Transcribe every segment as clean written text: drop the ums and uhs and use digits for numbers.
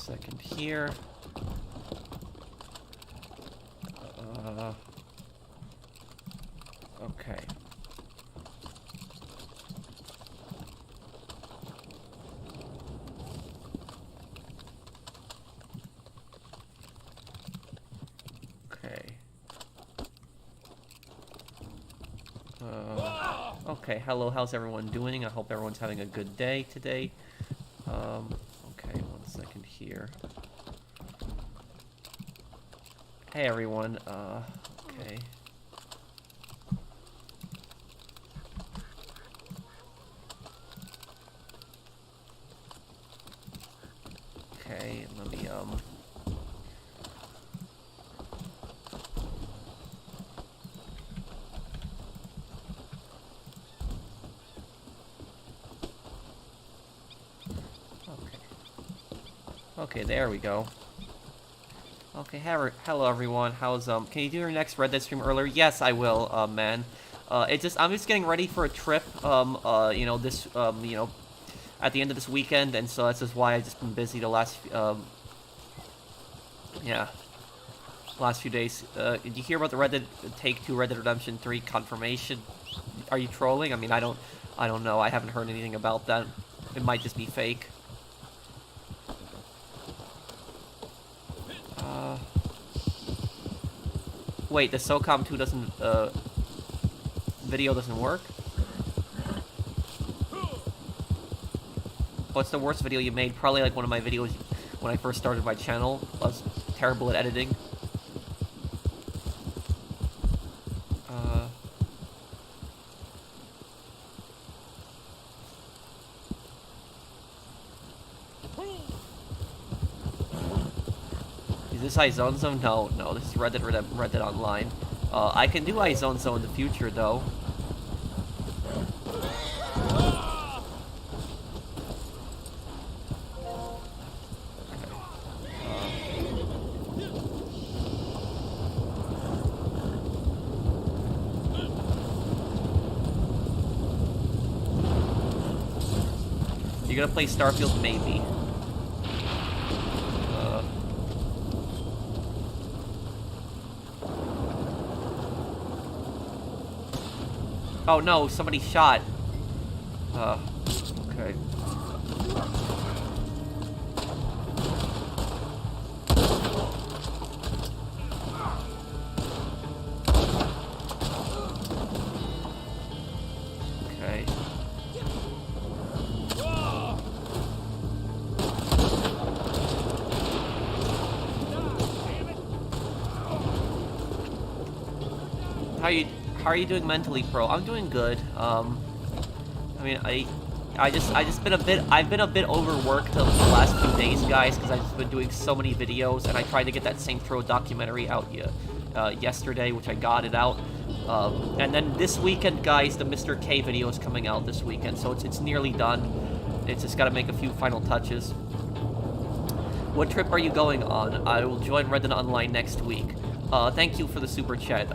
second here. Okay. Okay, hello, how's everyone doing? I hope everyone's having a good day today. Okay, 1 second here. Hey everyone, okay. Okay, let me, Okay, there we go. Okay, hello everyone. How's can you do your next Red Dead stream earlier? Yes, I will, man. I'm just getting ready for a trip. You know, this you know, at the end of this weekend, and so that's just why I've just been busy the last yeah, last few days. Did you hear about the Red Dead Take-Two Red Dead Redemption 3 confirmation? Are you trolling? I mean, I don't know. I haven't heard anything about that. It might just be fake. Wait, the SOCOM 2 doesn't, video doesn't work? What's the worst video you made? Probably like one of my videos when I first started my channel. I was terrible at editing. Is this iZone Zone? No, this is Red Dead Online. I can do iZone Zone in the future, though. You gonna play Starfield? Maybe. Oh no, somebody shot. Okay. Okay. How are you doing mentally, Pro? I'm doing good. I mean, I've been a bit overworked the last few days, guys, because I've just been doing so many videos, and I tried to get that Saints Row documentary out yesterday, which I got it out. And then this weekend, guys, the Mr. K video is coming out this weekend, so it's nearly done. It's just got to make a few final touches. What trip are you going on? I will join Red Dead Online next week. Thank you for the super chat,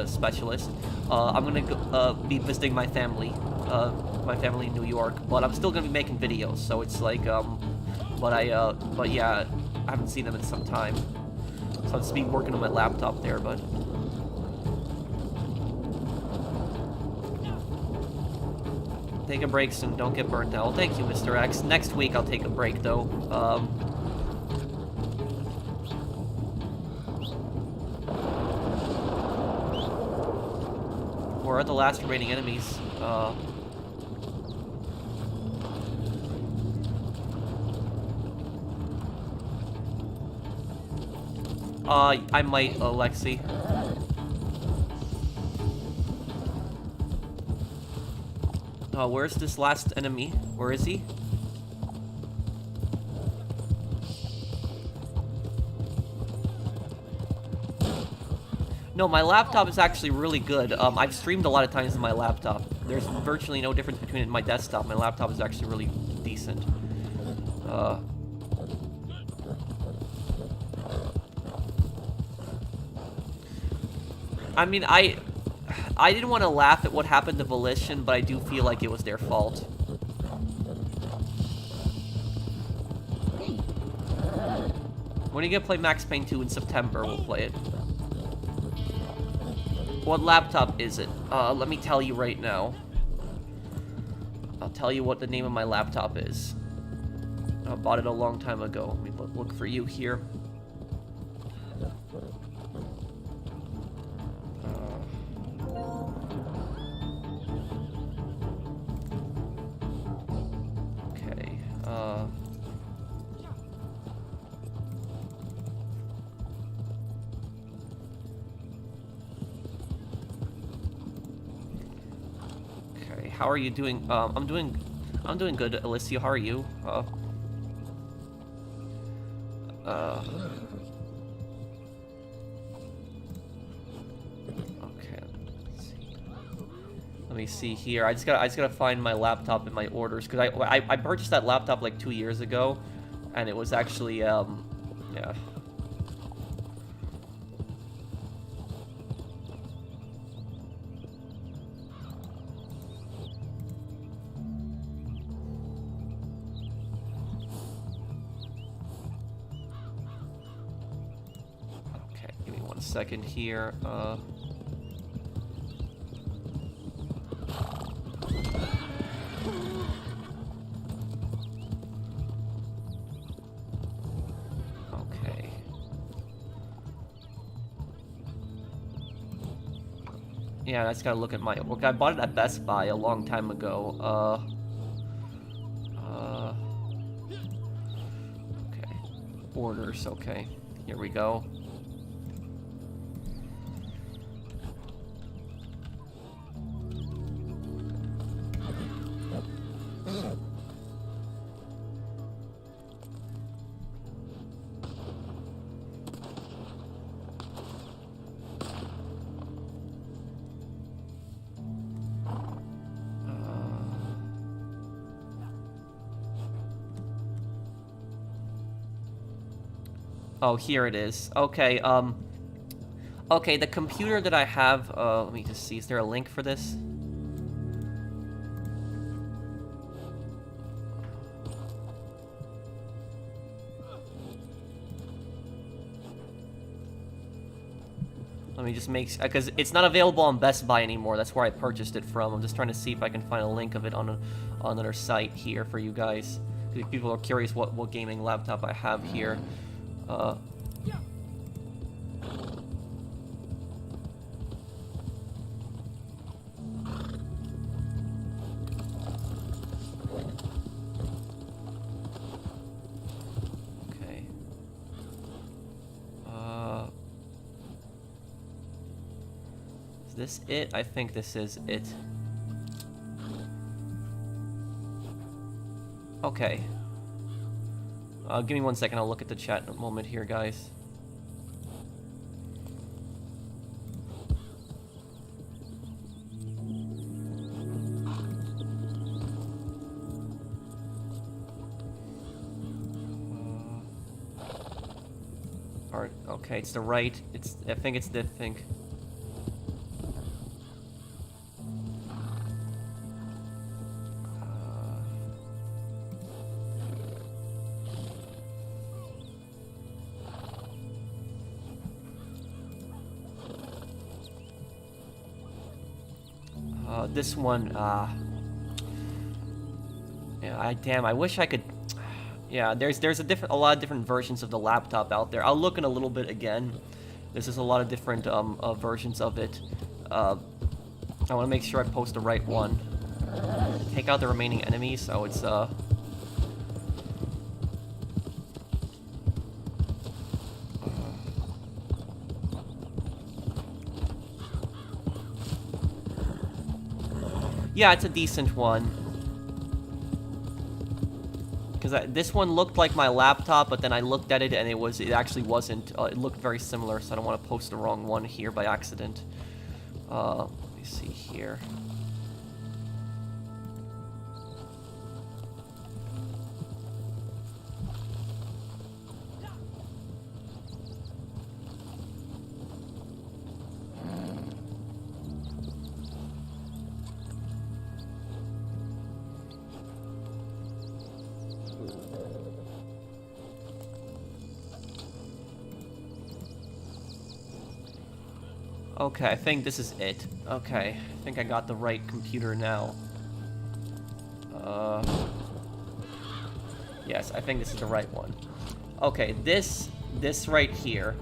specialist. I'm gonna be visiting my family in New York, but I'm still gonna be making videos, so it's like, but yeah, I haven't seen them in some time. So I'll just be working on my laptop there, but... Take a break soon, don't get burnt out. Thank you, Mr. X. Next week I'll take a break, though. Where are the last remaining enemies? I might, Lexi. Where's this last enemy? Where is he? No, my laptop is actually really good. I've streamed a lot of times on my laptop. There's virtually no difference between it and my desktop. My laptop is actually really decent. I mean, I didn't want to laugh at what happened to Volition, but I do feel like it was their fault. When are you gonna play Max Payne 2 in September? We'll play it. What laptop is it? Let me tell you right now. I'll tell you what the name of my laptop is. I bought it a long time ago. Let me look for you here. Okay. Okay. How are you doing? I'm doing good, Alicia. How are you? Okay, let me see here. I just gotta find my laptop in my orders, because I purchased that laptop like 2 years ago, and it was actually yeah. Second here. Okay. Yeah, I just gotta look at my. Okay, I bought it at Best Buy a long time ago. Okay. Orders. Okay. Here we go. Oh, here it is. Okay, okay, the computer that I have, let me just see, is there a link for this? Let me just make, because it's not available on Best Buy anymore. That's where I purchased it from. I'm just trying to see if I can find a link of it on another site here for you guys. If people are curious what gaming laptop I have here. Okay. Is this it? I think this is it. Okay. Give me 1 second, I'll look at the chat in a moment here, guys. Alright, okay, it's the right, I think it's the thing. This one, yeah, damn, I wish I could, yeah, there's a lot of different versions of the laptop out there. I'll look in a little bit again. There's just a lot of different, versions of it. I want to make sure I post the right one. Take out the remaining enemies, so it's, yeah, it's a decent one. Because this one looked like my laptop, but then I looked at it and it actually wasn't. It looked very similar, so I don't want to post the wrong one here by accident. Let me see here. Okay, I think this is it. Okay, I think I got the right computer now. Yes, I think this is the right one. Okay, this right here.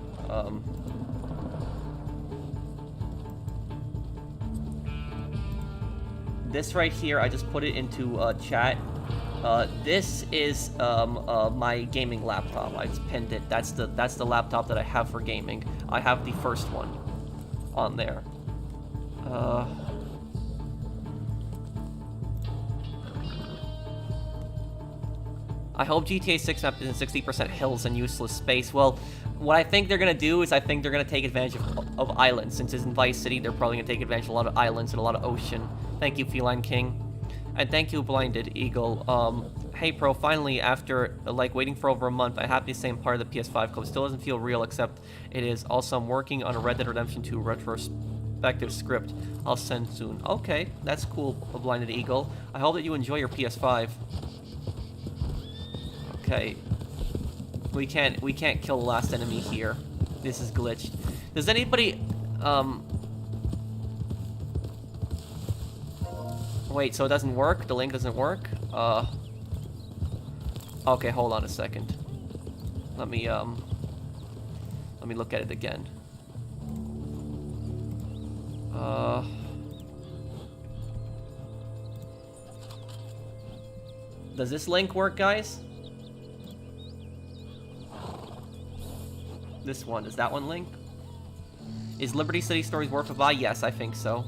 This right here, I just put it into chat. This is my gaming laptop. I just pinned it. That's the laptop that I have for gaming. I have the first one on there. I hope GTA 6 map isn't 60% hills and useless space. Well, what I think they're gonna do is I think they're gonna take advantage of islands. Since it's in Vice City, they're probably gonna take advantage of a lot of islands and a lot of ocean. Thank you, Feline King. And thank you, Blinded Eagle. Hey, Pro, finally, after, like, waiting for over a month, I have the same part of the PS5 club. Still doesn't feel real, except it is. Also, I'm working on a Red Dead Redemption 2 retrospective script I'll send soon. Okay, that's cool, Blinded Eagle. I hope that you enjoy your PS5. Okay. We can't kill the last enemy here. This is glitched. Does anybody, Wait, so it doesn't work? The link doesn't work? Okay, hold on a second. Let me look at it again. Does this link work, guys? This one, is that one link? Is Liberty City Stories worth a buy? Yes, I think so.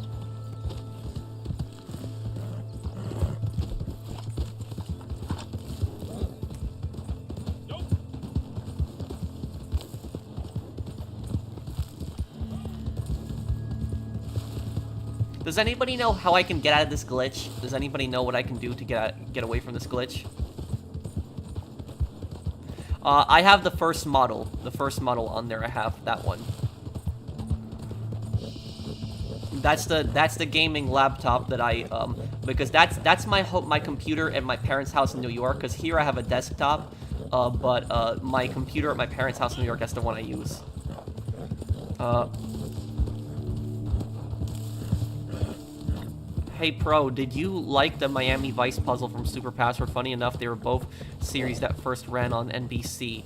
Does anybody know how I can get out of this glitch? Does anybody know what I can do to get away from this glitch? I have the first model. The first model on there, I have that one. That's the gaming laptop that I because that's my computer at my parents' house in New York. Because here I have a desktop, but my computer at my parents' house in New York, that's the one I use. Hey Pro, did you like the Miami Vice puzzle from Super Password? Funny enough, they were both series that first ran on NBC.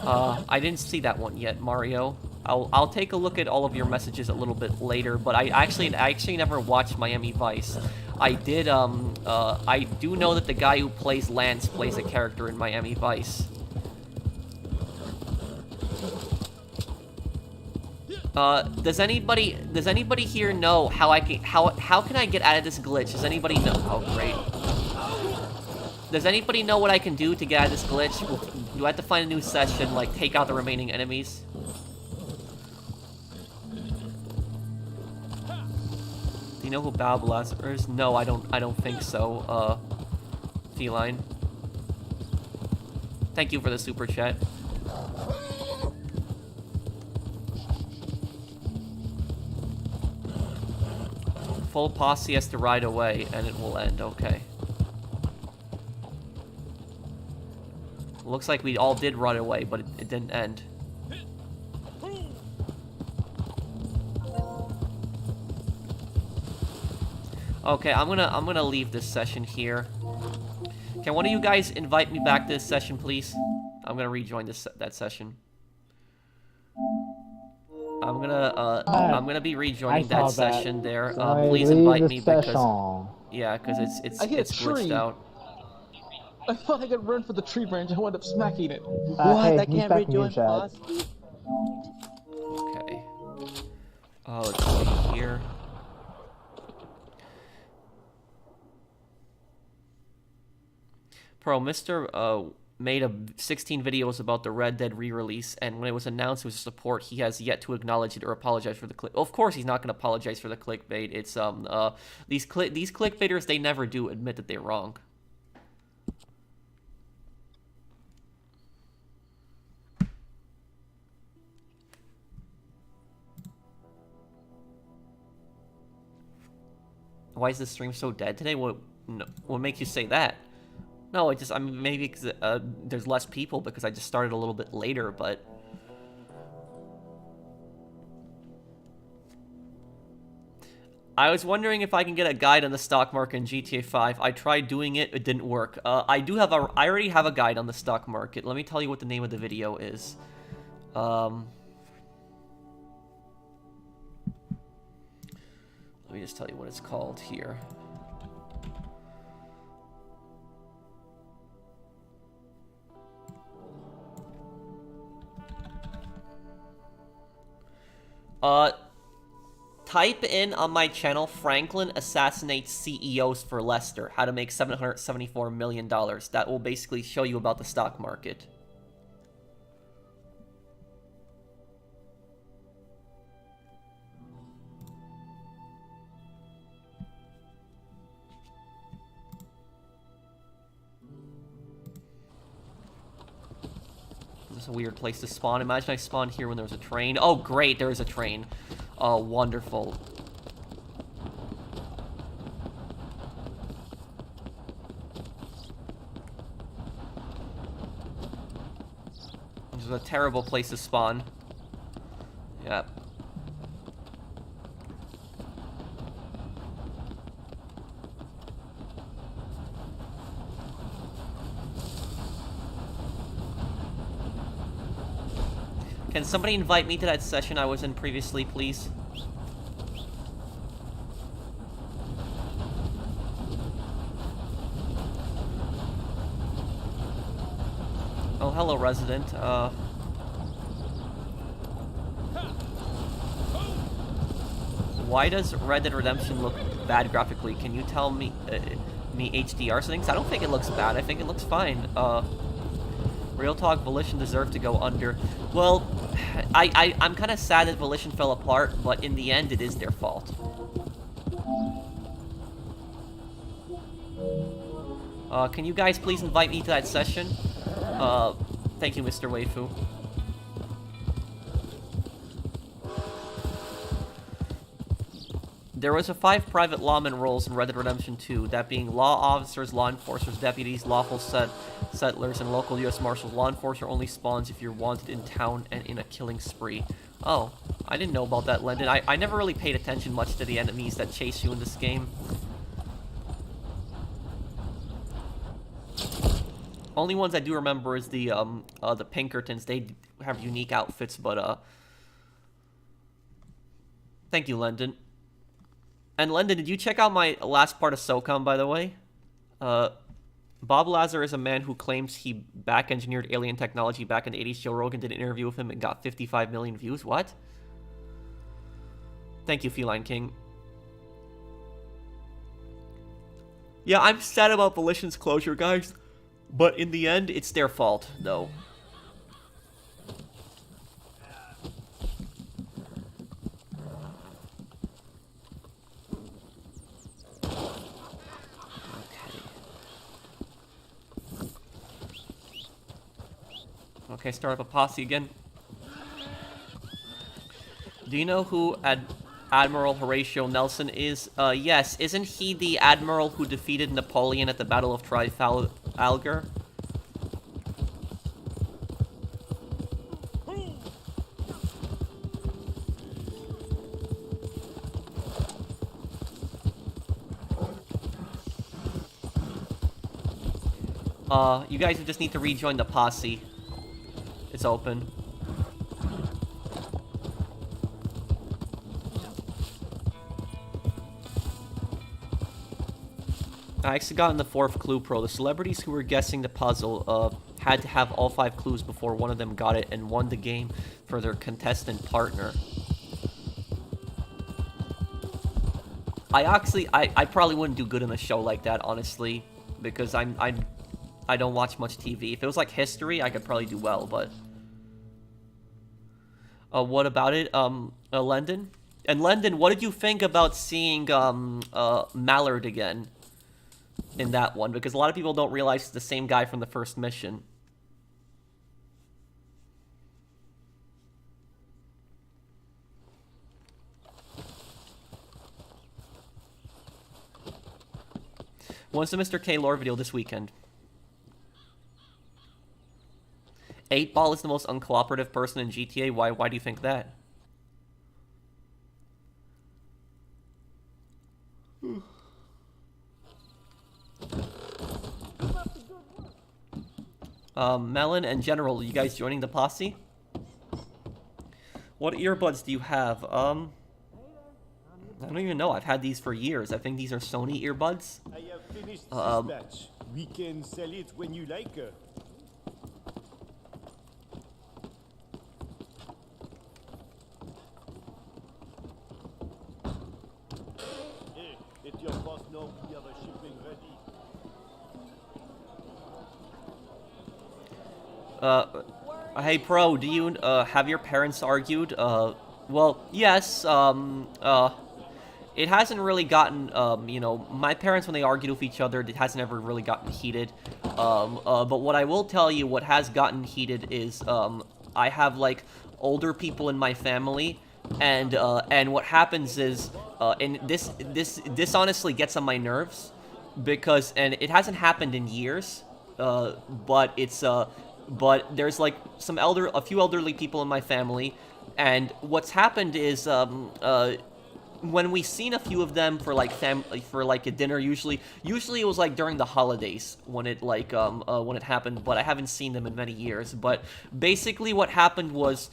I didn't see that one yet, Mario. I'll take a look at all of your messages a little bit later, but I actually never watched Miami Vice. I did, I do know that the guy who plays Lance plays a character in Miami Vice. Does anybody here know how can I get out of this glitch? Does anybody know? Oh, great. Does anybody know what I can do to get out of this glitch? Do I have to find a new session, like take out the remaining enemies? Do you know who Bob Lazar is? No, I don't think so. Feline. Thank you for the super chat. Full posse has to ride away, and it will end. Okay. Looks like we all did run away, but it didn't end. Okay, I'm gonna leave this session here. Can one of you guys invite me back to this session, please? I'm gonna rejoin that session. I'm gonna be rejoining that session there. Please invite me because it's glitched out. I thought I could run for the tree branch. I wound up smacking it. What? I can't rejoin boss. Okay. Let's see here. Pro, Mr. Made 16 videos about the Red Dead re-release, and when it was announced it was support, he has yet to acknowledge it or apologize for the click. Of course, he's not going to apologize for the clickbait. It's these clickbaiters, they never do admit that they're wrong. Why is this stream so dead today? What makes you say that? No, I mean, maybe because there's less people because I just started a little bit later, but... I was wondering if I can get a guide on the stock market in GTA 5. I tried doing it, it didn't work. I already have a guide on the stock market. Let me tell you what the name of the video is. Let me just tell you what it's called here. Type in on my channel, Franklin assassinates CEOs for Lester, how to make $774 million. That will basically show you about the stock market. This is a weird place to spawn. Imagine I spawned here when there was a train. Oh, great, there is a train. Oh, wonderful. This is a terrible place to spawn. Yep. Can somebody invite me to that session I was in previously, please? Oh, hello, resident. Why does Red Dead Redemption look bad graphically? Can you tell me HDR settings? I don't think it looks bad. I think it looks fine. Real talk, Volition deserved to go under. Well, I'm kind of sad that Volition fell apart, but in the end, it is their fault. Can you guys please invite me to that session? Thank you, Mr. Waifu. There was 5 private lawman roles in Red Dead Redemption 2, that being law officers, law enforcers, deputies, lawful settlers, and local U.S. Marshals. Law enforcer only spawns if you're wanted in town and in a killing spree. Oh, I didn't know about that, Lendon. I never really paid attention much to the enemies that chase you in this game. Only ones I do remember is the Pinkertons. They have unique outfits, but, thank you, Lendon. And Lendon, did you check out my last part of SOCOM, by the way? Bob Lazar is a man who claims he back-engineered alien technology back in the 80s. Joe Rogan did an interview with him and got 55 million views. What? Thank you, Feline King. Yeah, I'm sad about Volition's closure, guys. But in the end, it's their fault, though. Okay, start up a posse again. Do you know who Admiral Horatio Nelson is? Yes. Isn't he the admiral who defeated Napoleon at the Battle of Trafalgar? You guys just need to rejoin the posse. It's open. I actually got in the 4th clue pro. The celebrities who were guessing the puzzle had to have all 5 clues before one of them got it and won the game for their contestant partner. I probably wouldn't do good in a show like that, honestly, because I don't watch much TV. If it was like history, I could probably do well, but what about it, Lendon? And Lendon, what did you think about seeing Mallard again in that one? Because a lot of people don't realize it's the same guy from the first mission. When's the Mr. K lore video this weekend? 8-Ball is the most uncooperative person in GTA. Why do you think that? Melon and General, you guys joining the posse? What earbuds do you have? I don't even know. I've had these for years. I think these are Sony earbuds. I have finished this batch. We can sell it when you like. Hey, let your boss know we have a shipping ready. Hey, Pro, do you, have your parents argued? Well, yes, it hasn't really gotten, you know, my parents, when they argued with each other, it hasn't ever really gotten heated. But what I will tell you, what has gotten heated is, I have, like, older people in my family, and what happens is, and this honestly gets on my nerves, because, and it hasn't happened in years, but it's, but there's, like, a few elderly people in my family, and what's happened is, when we've seen a few of them for like a dinner, usually it was like during the holidays when it when it happened, but I haven't seen them in many years. But basically what happened was,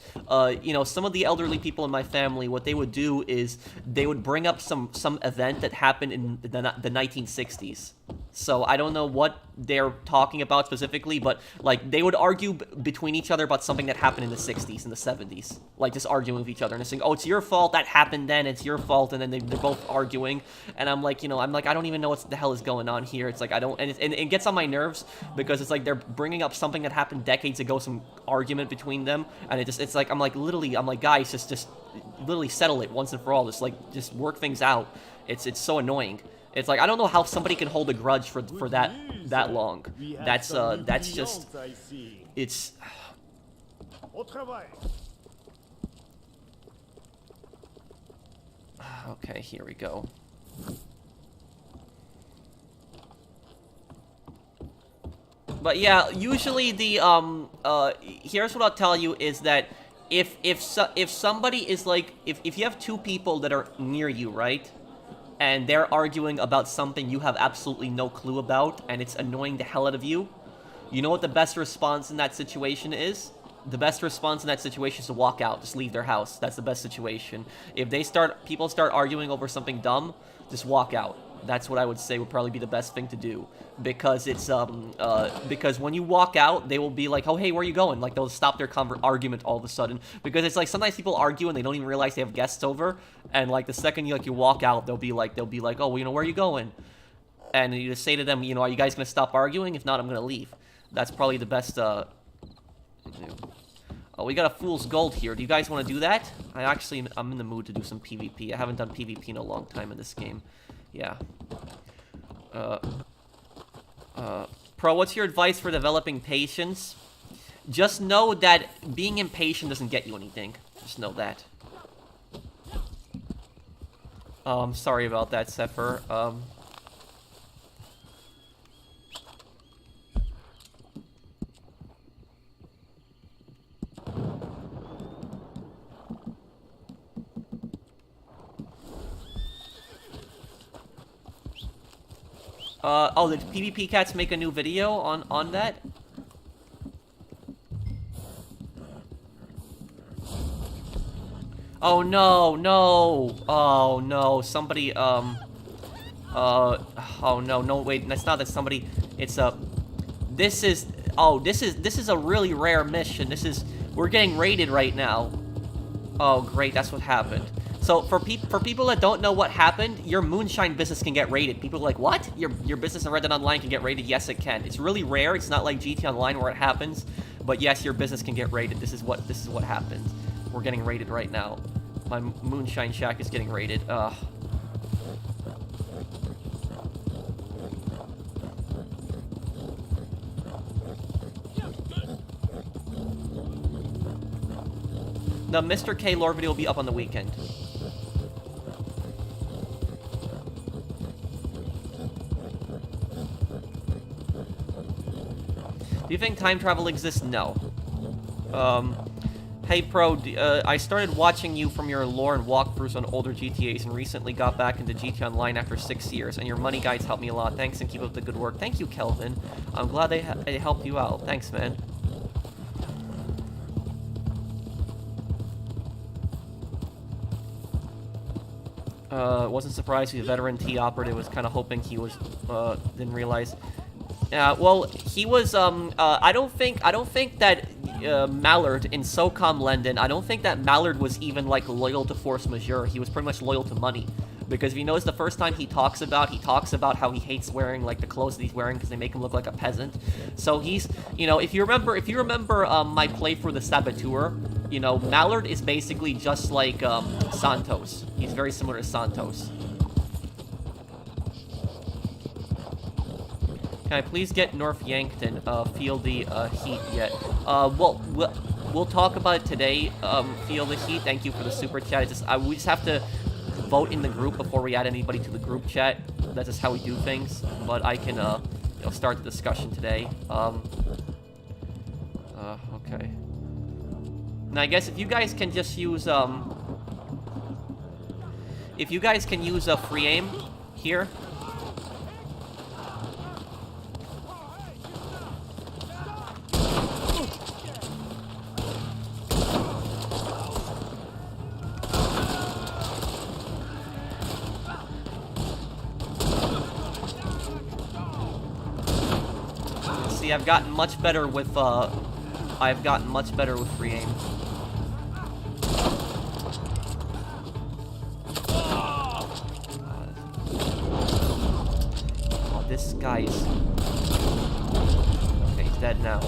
you know, some of the elderly people in my family, what they would do is they would bring up some event that happened in the 1960s. So I don't know what they're talking about specifically, but like they would argue between each other about something that happened in the 60s and the 70s, like just arguing with each other and saying, "Oh, it's your fault that happened then. It's your fault," and then they're both arguing, and I'm like, you know, I don't even know what the hell is going on here. It's like I don't, and it gets on my nerves because it's like they're bringing up something that happened decades ago, some argument between them, and it's like I'm like guys, just literally settle it once and for all. Just work things out. It's so annoying. It's like I don't know how somebody can hold a grudge for that long. That's just it's. Okay, here we go. But yeah, usually the here's what I'll tell you is that if somebody is like if you have two people that are near you, right? And they're arguing about something you have absolutely no clue about, and it's annoying the hell out of you, you know what the best response in that situation is? The best response in that situation is to walk out, just leave their house. That's the best situation. If people start arguing over something dumb, just walk out. That's what I would say would probably be the best thing to do, because it's because when you walk out, they will be like, "Oh, hey, where are you going?" Like they'll stop their argument all of a sudden, because it's like sometimes people argue and they don't even realize they have guests over, and like the second you walk out, they'll be like, "Oh, well, you know, where are you going?" And you just say to them, you know, "Are you guys gonna stop arguing? If not, I'm gonna leave." That's probably the best. Oh, we got a fool's gold here. Do you guys want to do that? I'm in the mood to do some PvP. I haven't done PvP in a long time in this game. Yeah. Pro, what's your advice for developing patience? Just know that being impatient doesn't get you anything. Just know that. Sorry about that, Sepher. Oh, did PvP Cats make a new video on that? Oh no, no! Oh no, somebody, oh no, wait, that's not that somebody, it's this is a really rare mission. We're getting raided right now. Oh great, that's what happened. So for people that don't know what happened, your Moonshine business can get raided. People are like, what? Your business in Red Dead Online can get raided? Yes, it can. It's really rare. It's not like GT Online where it happens. But yes, your business can get raided. This is what happens. We're getting raided right now. My Moonshine Shack is getting raided. Ugh. The Mr. K lore video will be up on the weekend. Do you think time travel exists? No. Hey Pro, I started watching you from your lore and walkthroughs on older GTAs and recently got back into GTA Online after 6 years, and your money guides helped me a lot. Thanks and keep up the good work. Thank you, Kelvin. I'm glad they helped you out. Thanks, man. Wasn't surprised he's a veteran T operative. Was kind of hoping he was, didn't realize. Well, he was, I don't think that, Mallard in SOCOM London, I don't think that Mallard was even, like, loyal to force majeure. He was pretty much loyal to money. Because if you notice the first time he talks about how he hates wearing, like, the clothes that he's wearing because they make him look like a peasant. So he's, you know, if you remember, my play for the Saboteur, you know, Mallard is basically just like, Santos. He's very similar to Santos. Can I please get North Yankton, feel the, heat yet? Well, we'll talk about it today, feel the heat. Thank you for the super chat. It's just, we just have to vote in the group before we add anybody to the group chat. That's just how we do things. But I can, you know, start the discussion today. Okay. Now, I guess if you guys can just use, if you guys can use a free aim here. See, I've gotten much better with, free aim. Oh, this guy's... Okay, he's dead now.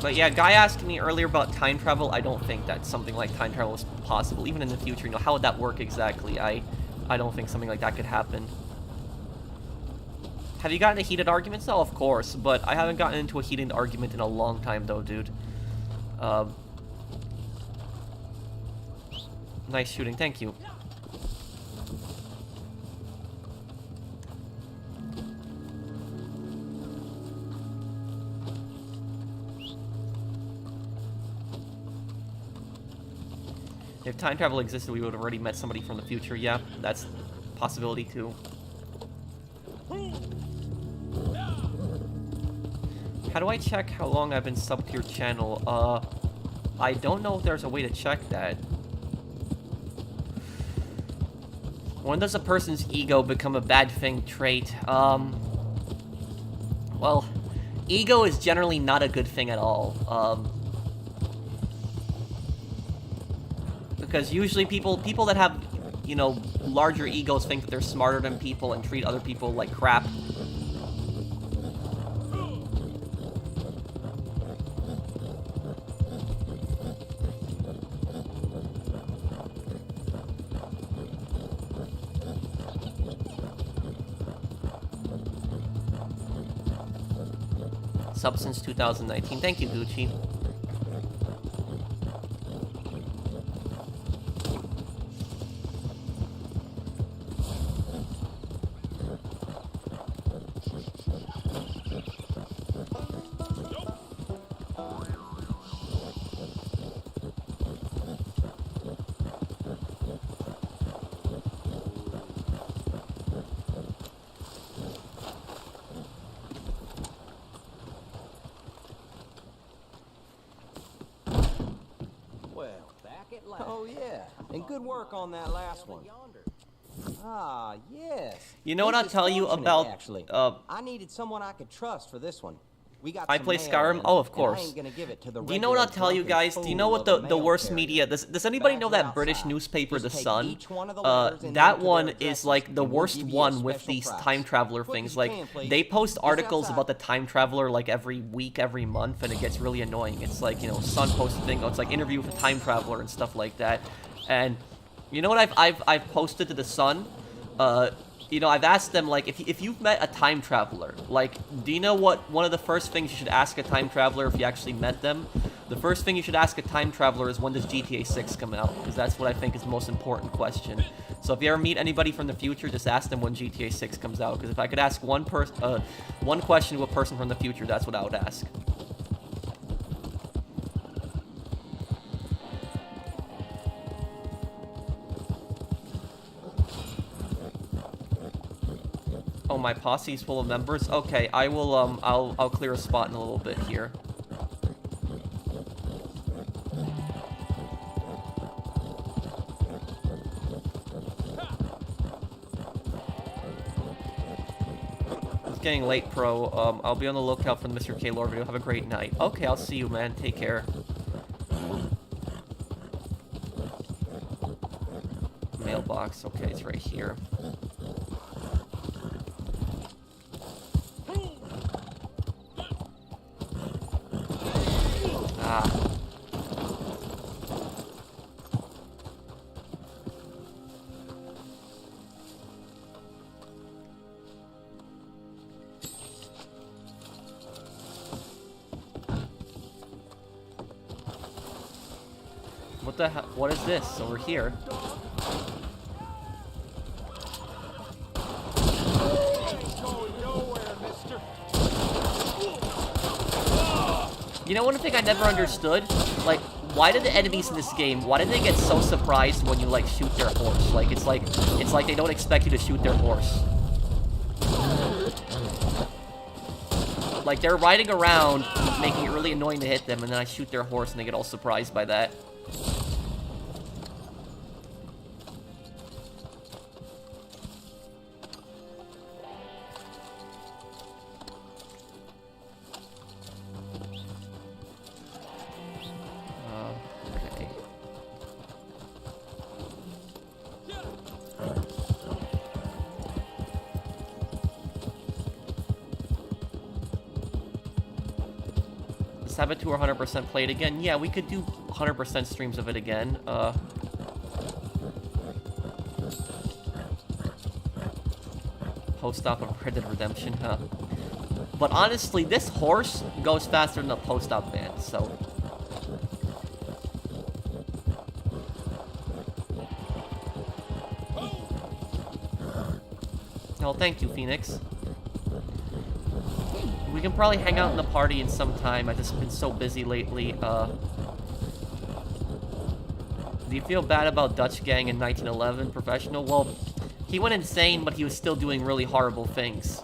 But yeah, guy asked me earlier about time travel. I don't think that something like time travel is possible, even in the future. You know, how would that work exactly? I don't think something like that could happen. Have you gotten into heated arguments? No, of course, but I haven't gotten into a heated argument in a long time, though, dude. Nice shooting, thank you. If time travel existed, we would have already met somebody from the future. Yeah, that's a possibility too. How do I check how long I've been subbed to your channel? I don't know if there's a way to check that. When does a person's ego become a bad thing trait? Well, ego is generally not a good thing at all. Because usually people that have, you know, larger egos think that they're smarter than people and treat other people like crap. Sub since 2019. Thank you, Gucci. Oh yeah, and good work on that last one. Ah, yes. You know what I'll tell you about, actually. I needed someone I could trust for this one. We got I some play mail Skyrim? in, Oh, of and I course. ain't gonna give it to the Do you know what I'll regular tell you drunken guys? Do you know fool what of the a mail worst carrier. media... Does anybody know Badger that British outside. newspaper, Just The take Sun? each one of the letters and That into their one is addresses, like the and we'll worst give you a one with special these price. time traveler Quick things. as you Like, can, please. they post Just articles outside. about the time traveler like every week, every month, and it gets really annoying. It's like, you know, Sun posts a thing, it's like interview with a time traveler and stuff like that. And you know what I've posted to The Sun? You know, I've asked them, like, if you've met a time traveler, like, do you know what one of the first things you should ask a time traveler if you actually met them? The first thing you should ask a time traveler is, when does GTA 6 come out? Because that's what I think is the most important question. So if you ever meet anybody from the future, just ask them when GTA 6 comes out. Because if I could ask one question to a person from the future, that's what I would ask. Oh, my posse's full of members? Okay, I will, I'll clear a spot in a little bit here. It's getting late, Pro. I'll be on the lookout for the Mr. K. Lore video. Have a great night. Okay, I'll see you, man. Take care. Mailbox. Okay, it's right here. Ah. What the hell? What is this over here? You know, one thing I never understood? Like, why did the enemies in this game, why did they get so surprised when you, like, shoot their horse? Like, it's like they don't expect you to shoot their horse. Like, they're riding around, making it really annoying to hit them, and then I shoot their horse and they get all surprised by that. Okay. Let's have it to 100% played again. Yeah, we could do 100% streams of it again. Post-op of Red Dead Redemption, huh? But honestly, this horse goes faster than the post-op van, so... Oh, thank you, Phoenix. We can probably hang out in the party in some time. I've just been so busy lately. Do you feel bad about Dutch Gang in 1911 Professional? Well, he went insane, but he was still doing really horrible things.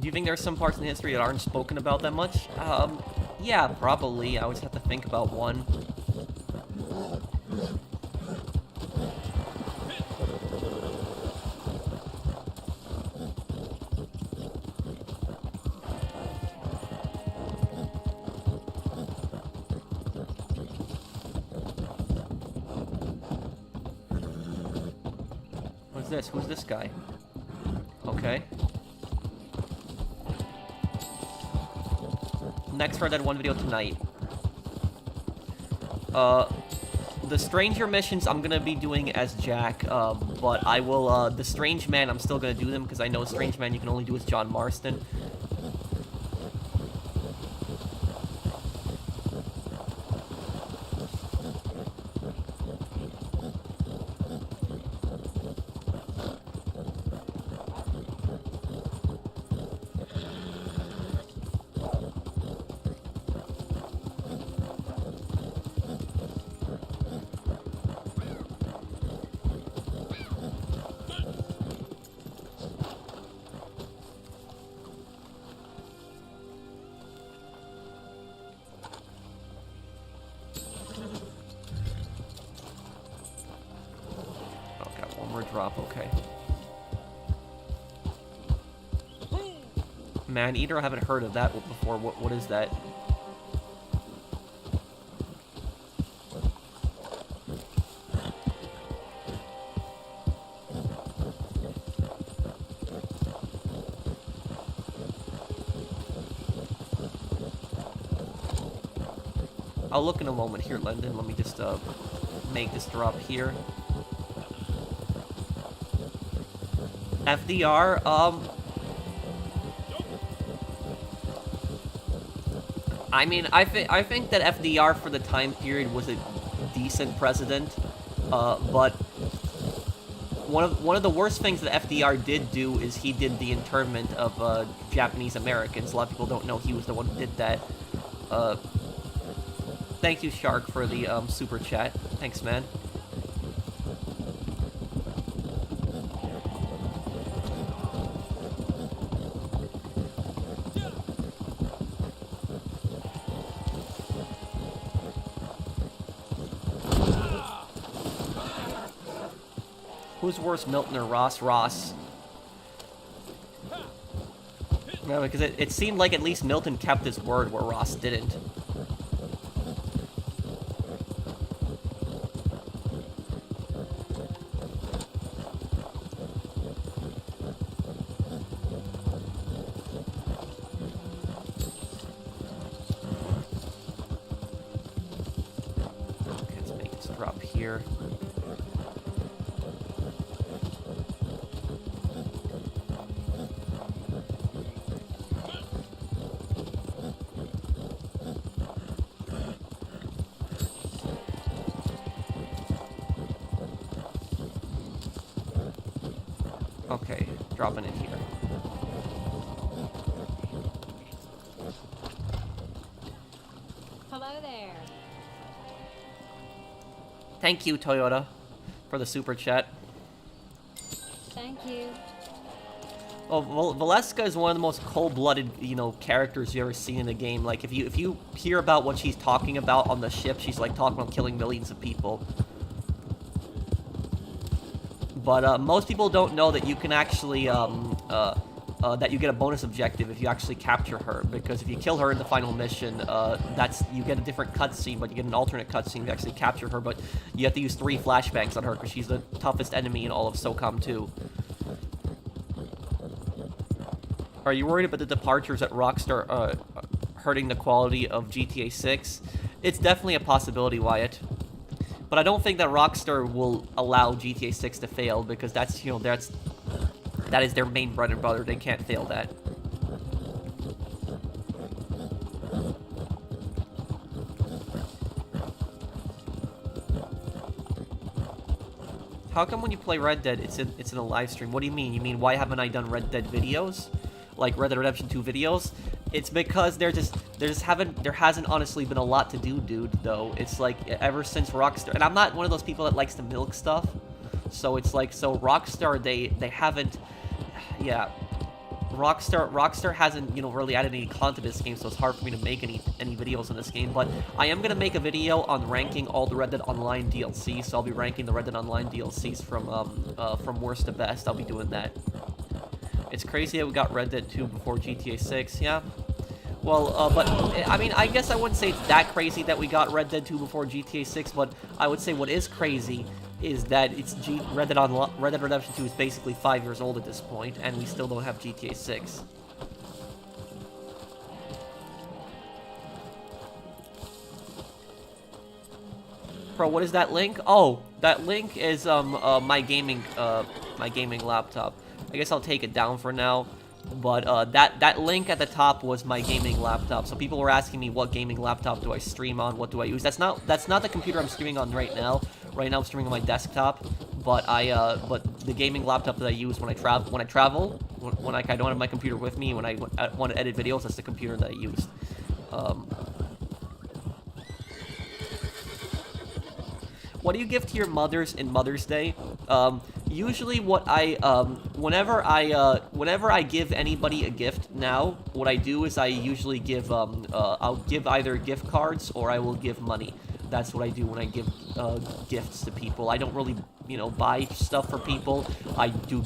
Do you think there's some parts in history that aren't spoken about that much? Yeah, probably. I always have to think about one. What's this? Who's this guy? Okay. Next Red Dead 1 video tonight. The Stranger missions I'm gonna be doing as Jack, but I will, the Strange Man, I'm still gonna do them, because I know Strange Man you can only do as John Marston. drop, okay. Man-eater, I haven't heard of that before. What is that? I'll look in a moment here, Lendon. Let me just make this drop here. FDR, I mean, I think that FDR for the time period was a decent president, but one of the worst things that FDR did do is he did the internment of Japanese Americans. A lot of people don't know he was the one who did that. Thank you, Shark, for the super chat. Thanks, man. Who's worse, Milton or Ross? Ross. No, because it seemed like at least Milton kept his word where Ross didn't. Okay, let's make this drop here. Okay, dropping it here. Hello there. Thank you, Toyota, for the super chat. Thank you. Well, Valeska is one of the most cold-blooded, you know, characters you ever seen in a game. Like, if you hear about what she's talking about on the ship, she's like talking about killing millions of people. But most people don't know that you can actually, that you get a bonus objective if you actually capture her. Because if you kill her in the final mission, you get a different cutscene, but you get an alternate cutscene to actually capture her. But you have to use 3 flashbangs on her because she's the toughest enemy in all of SOCOM 2. Are you worried about the departures at Rockstar hurting the quality of GTA 6? It's definitely a possibility, Wyatt. But I don't think that Rockstar will allow GTA 6 to fail because that's, you know, that is their main bread and butter. They can't fail that. How come when you play Red Dead, it's in a live stream? What do you mean? You mean why haven't I done Red Dead videos? Like Red Dead Redemption 2 videos? It's because there hasn't honestly been a lot to do, dude, though. It's like, ever since Rockstar, and I'm not one of those people that likes to milk stuff, so it's like, so Rockstar, they haven't, yeah, Rockstar hasn't, you know, really added any content to this game, so it's hard for me to make any videos in this game, but I am gonna make a video on ranking all the Red Dead Online DLCs, so I'll be ranking the Red Dead Online DLCs from worst to best. I'll be doing that. It's crazy that we got Red Dead 2 before GTA 6, yeah. Well, but, I mean, I guess I wouldn't say it's that crazy that we got Red Dead 2 before GTA 6, but I would say what is crazy is that it's Red Dead Redemption 2 is basically 5 years old at this point, and we still don't have GTA 6. Bro, what is that link? Oh, that link is, my gaming laptop. I guess I'll take it down for now, but that link at the top was my gaming laptop. So people were asking me what gaming laptop do I stream on, what do I use. That's not the computer I'm streaming on right now. Right now I'm streaming on my desktop, but but the gaming laptop that I use when I travel, when I don't have my computer with me, when I want to edit videos, that's the computer that I use. What do you give to your mothers in Mother's Day? Usually what whenever I give anybody a gift now, what I do is I usually give, I'll give either gift cards or I will give money. That's what I do when I give gifts to people. I don't really, you know, buy stuff for people. I do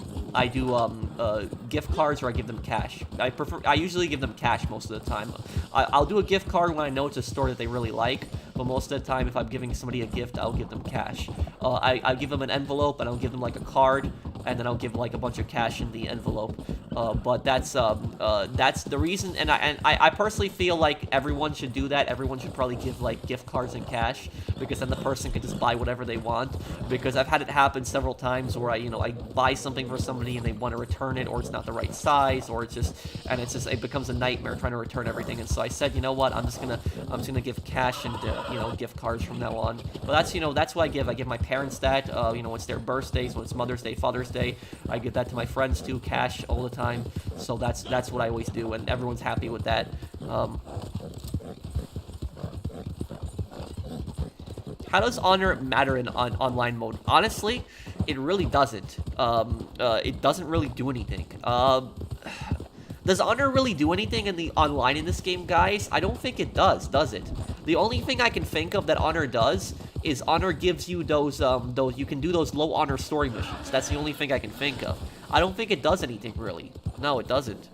gift cards, or I give them cash. I usually give them cash most of the time. I'll do a gift card when I know it's a store that they really like, but most of the time, if I'm giving somebody a gift, I'll give them cash. I give them an envelope, and I'll give them like a card, and then I'll give like a bunch of cash in the envelope. But that's the reason, and I personally feel like everyone should do that. Everyone should probably give like gift cards and cash, because then the person can just buy whatever they want. Because I've had it happen several times where I buy something for somebody and they want to return it, or it's not the right size, or it becomes a nightmare trying to return everything. And so I said, you know what, I'm just gonna give cash and gift cards from now on. But that's what I give. I give my parents that. When it's their birthdays, when it's Mother's Day, Father's Day, I give that to my friends too, cash all the time. So that's what I always do, and everyone's happy with that. How does honor matter in online mode? Honestly, it really doesn't. It doesn't really do anything. Does honor really do anything in the online in this game, guys? I don't think it does it? The only thing I can think of that honor does is honor gives you those you can do those low honor story missions. That's the only thing I can think of. I don't think it does anything really. No, it doesn't.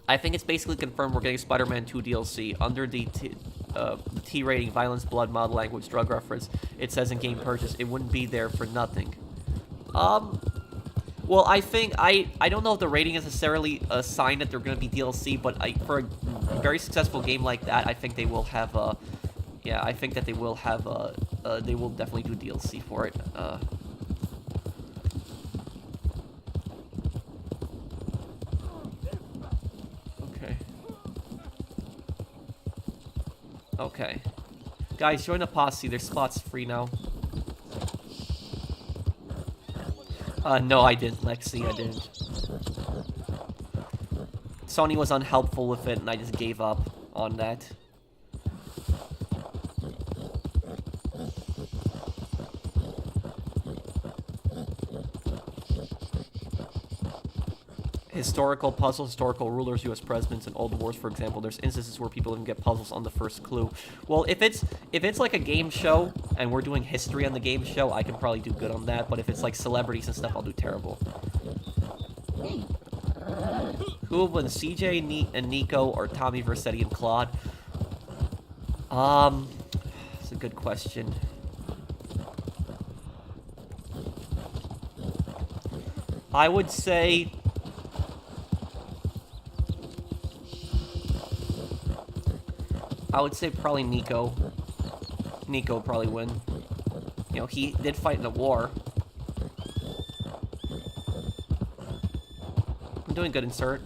I think it's basically confirmed we're getting Spider-Man 2 DLC under the T rating, violence, blood, mild language, drug reference. It says in game purchase. It wouldn't be there for nothing. Well, I think I don't know if the rating is necessarily a sign that they're going to be DLC, but for a very successful game like that, I think they will have I think that they will have they will definitely do DLC for it. Okay. Guys, join the posse. There's spots free now. No, I didn't, Lexi. I didn't. Sony was unhelpful with it, and I just gave up on that. Historical puzzles, historical rulers, U.S. presidents, and old wars, for example. There's instances where people even get puzzles on the first clue. Well, if it's like a game show and we're doing history on the game show, I can probably do good on that. But if it's like celebrities and stuff, I'll do terrible. Who will win, CJ and Nico, or Tommy Vercetti and Claude? That's a good question. I would say probably Nico. Nico would probably win. You know, he did fight in a war. I'm doing good, insert.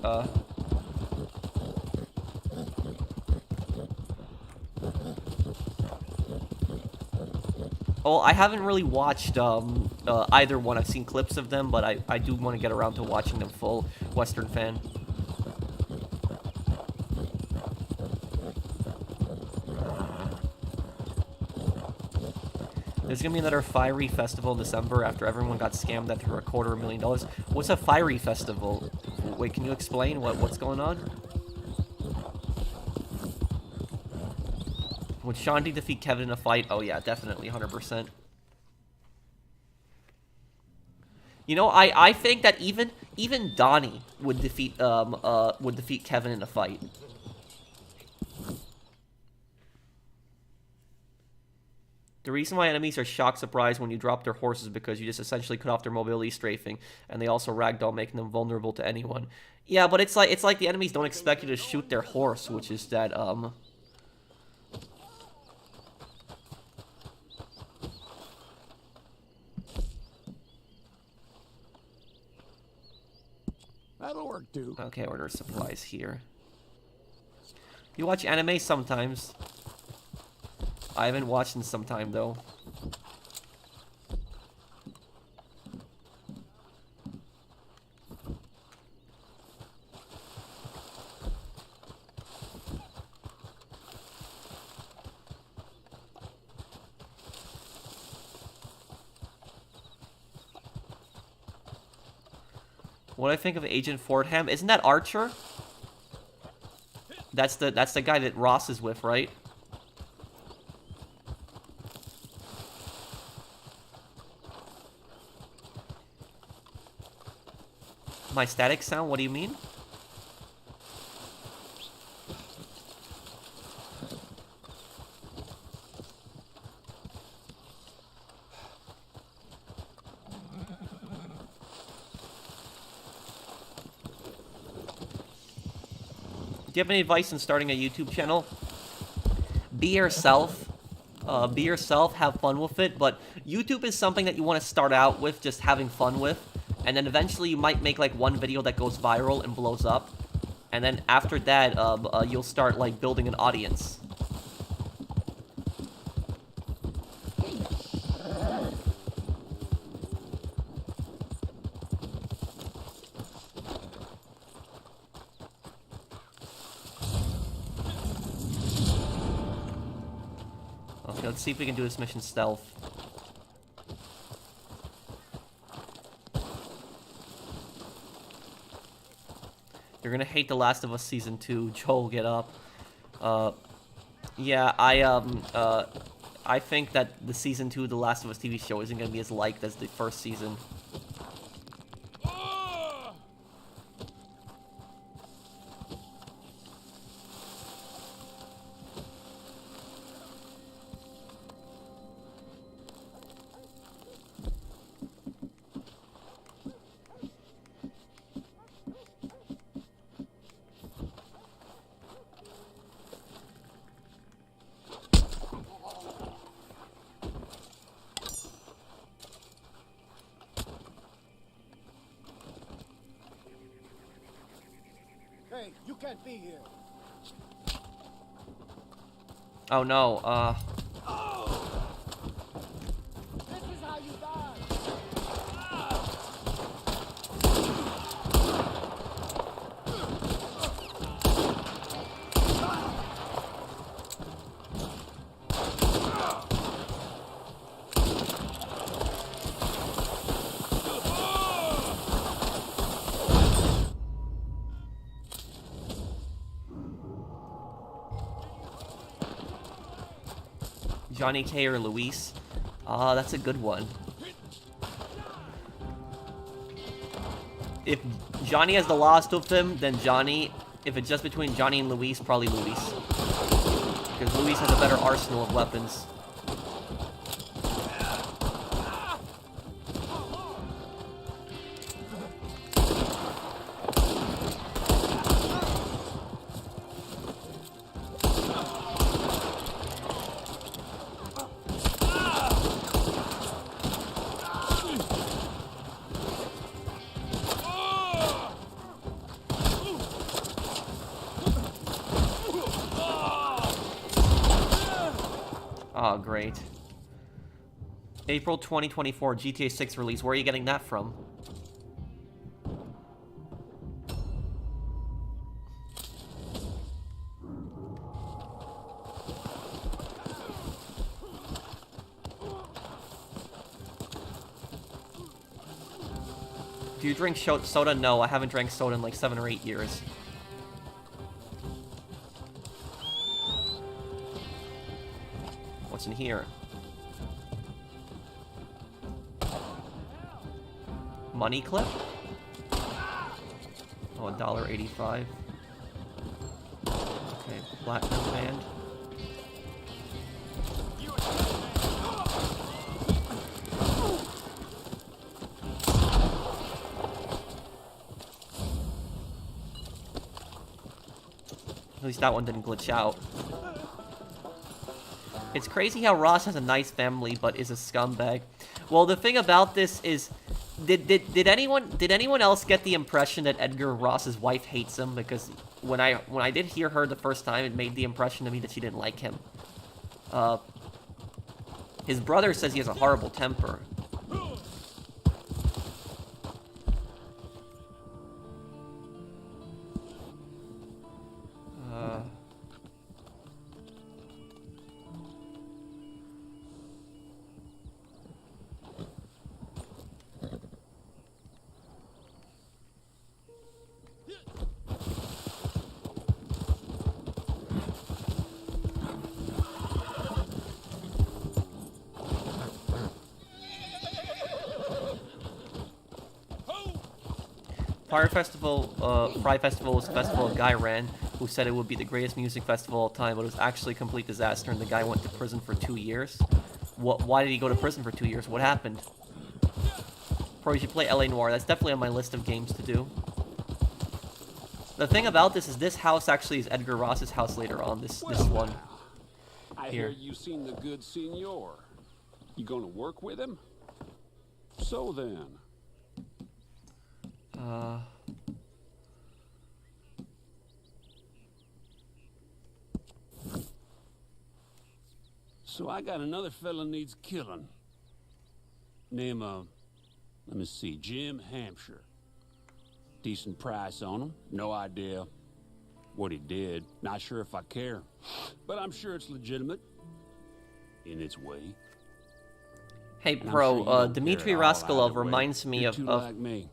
Oh, I haven't really watched either one. I've seen clips of them, but I do want to get around to watching them full. Western fan. There's gonna be another Fiery Festival in December after everyone got scammed after $250,000. What's a Fiery Festival? Wait, can you explain what's going on? Would Shanti defeat Kevin in a fight? Oh yeah, definitely, 100%. You know, I think that even Donnie would defeat Kevin in a fight. The reason why enemies are shock surprised when you drop their horses is because you just essentially cut off their mobility strafing, and they also ragdoll, making them vulnerable to anyone. Yeah, but it's like the enemies don't expect you to shoot their horse, which is that That'll work too. Okay, order supplies here. You watch anime sometimes. I haven't watched in some time, though. What do I think of Agent Fordham? Isn't that Archer? That's the guy that Ross is with, right? My static sound? What do you mean? Do you have any advice on starting a YouTube channel? Be yourself. Be yourself, have fun with it, but YouTube is something that you want to start out with just having fun with, and then eventually you might make like one video that goes viral and blows up, and then after that, you'll start like building an audience. Okay, let's see if we can do this mission stealth. You're gonna hate The Last of Us Season 2. Joel, get up. Yeah, I think that the Season 2 of The Last of Us TV show isn't gonna be as liked as the first season. Hey, you can't be here. Oh no, This is how you die. Johnny K or Luis? That's a good one. If Johnny has the last of them, then Johnny. If it's just between Johnny and Luis, probably Luis. Because Luis has a better arsenal of weapons. Oh, great. April 2024 GTA 6 release. Where are you getting that from? Do you drink soda? No, I haven't drank soda in like 7 or 8 years. What's in here? Money clip? Oh, $1.85. Okay, platinum band. At least that one didn't glitch out. It's crazy how Ross has a nice family, but is a scumbag. Well, the thing about this is, did anyone else get the impression that Edgar Ross's wife hates him? Because when I did hear her the first time, it made the impression to me that she didn't like him. His brother says he has a horrible temper. Fry Festival was a festival a guy ran who said it would be the greatest music festival of all time, but it was actually a complete disaster, and the guy went to prison for 2 years. Why did he go to prison for 2 years? What happened? Bro, you should play LA Noire. That's definitely on my list of games to do. The thing about this is this house actually is Edgar Ross's house later on, this one. I Here. hear you seen the good senor. You gonna work with him? So then. So I got another fella needs killing. Name let me see, Jim Hampshire. Decent price on him. No idea what he did. Not sure if I care. But I'm sure it's legitimate. In its way. Hey, And I'm bro, sure you don't Dmitry care at all Raskolov either way. reminds me You're of too like me.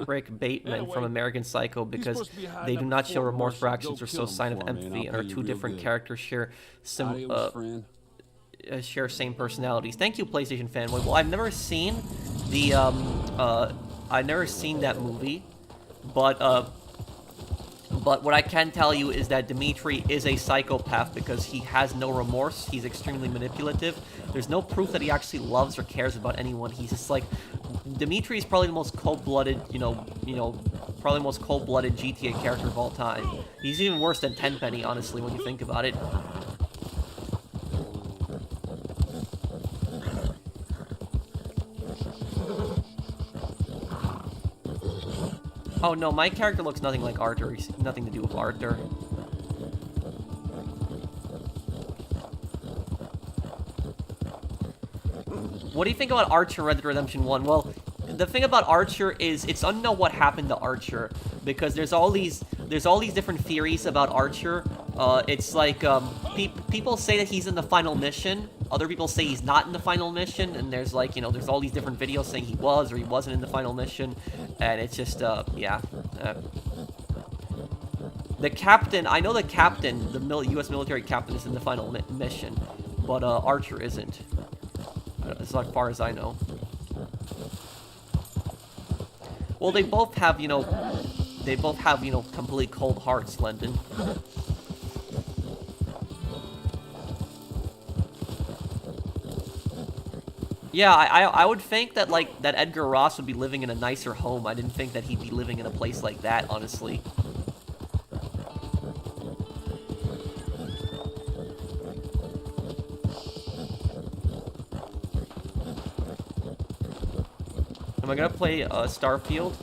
Rick Bateman Anyway, from American Psycho because supposed to be hiding they up do not before show remorse for Marshall. actions Go or kill show him sign of for me, and empathy, I'll and our pay you two real different good. characters share Adios, friend. share same personalities. Thank you, PlayStation fanboy. Well, I've never seen the I've never seen that movie, but what I can tell you is that Dmitri is a psychopath because he has no remorse. He's extremely manipulative. There's no proof that he actually loves or cares about anyone. He's just like Dmitri is probably the most cold-blooded, probably the most cold-blooded GTA character of all time. He's even worse than Tenpenny, honestly, when you think about it. Oh no, my character looks nothing like Arthur. He's nothing to do with Arthur. What do you think about Archer in Red Dead Redemption 1? Well, the thing about Archer is it's unknown what happened to Archer because there's all these different theories about Archer. It's like people say that he's in the final mission. Other people say he's not in the final mission, and there's like there's all these different videos saying he was or he wasn't in the final mission, and it's just yeah. The captain, I know the captain, the U.S. military captain is in the final mission, but Archer isn't. As far as I know. Well, they both have, complete cold hearts, Lendon. Yeah, I would think that, that Edgar Ross would be living in a nicer home. I didn't think that he'd be living in a place like that, honestly. Am I gonna play Starfield?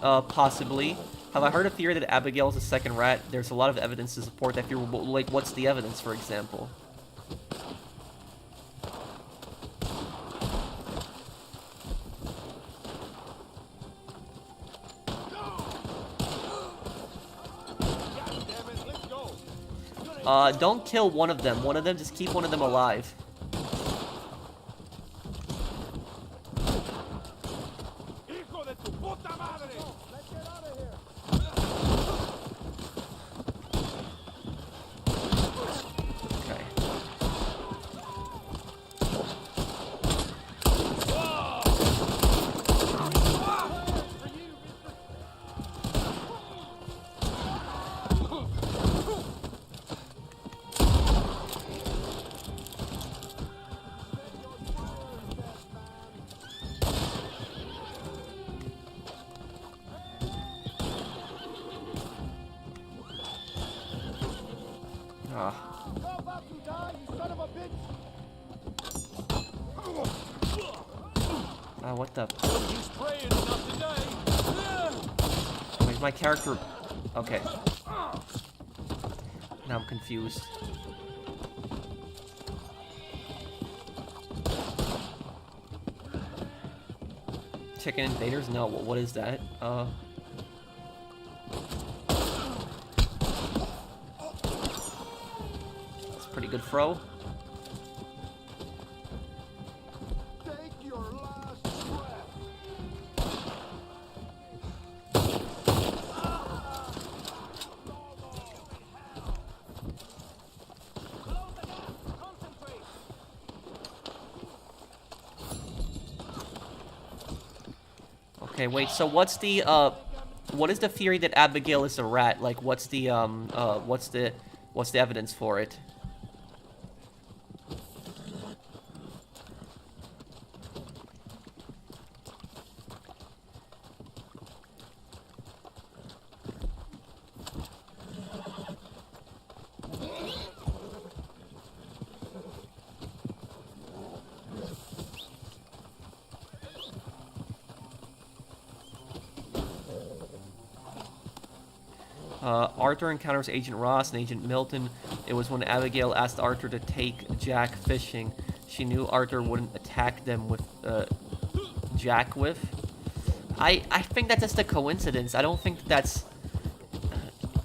Possibly. Have I heard a theory that Abigail is a second rat? There's a lot of evidence to support that theory. Like, what's the evidence, for example? Don't kill one of them. One of them, just keep one of them alive. What the? Where's my character? Okay. Now I'm confused. Chicken invaders? No, what is that? That's a pretty good throw. Okay, Okay, wait, so what's the, what is the theory that Abigail is a rat? Like, what's the evidence for it? Arthur encounters Agent Ross and Agent Milton. It was when Abigail asked Arthur to take Jack fishing. She knew Arthur wouldn't attack them with Jack with. I think that's just a coincidence. I don't think that's.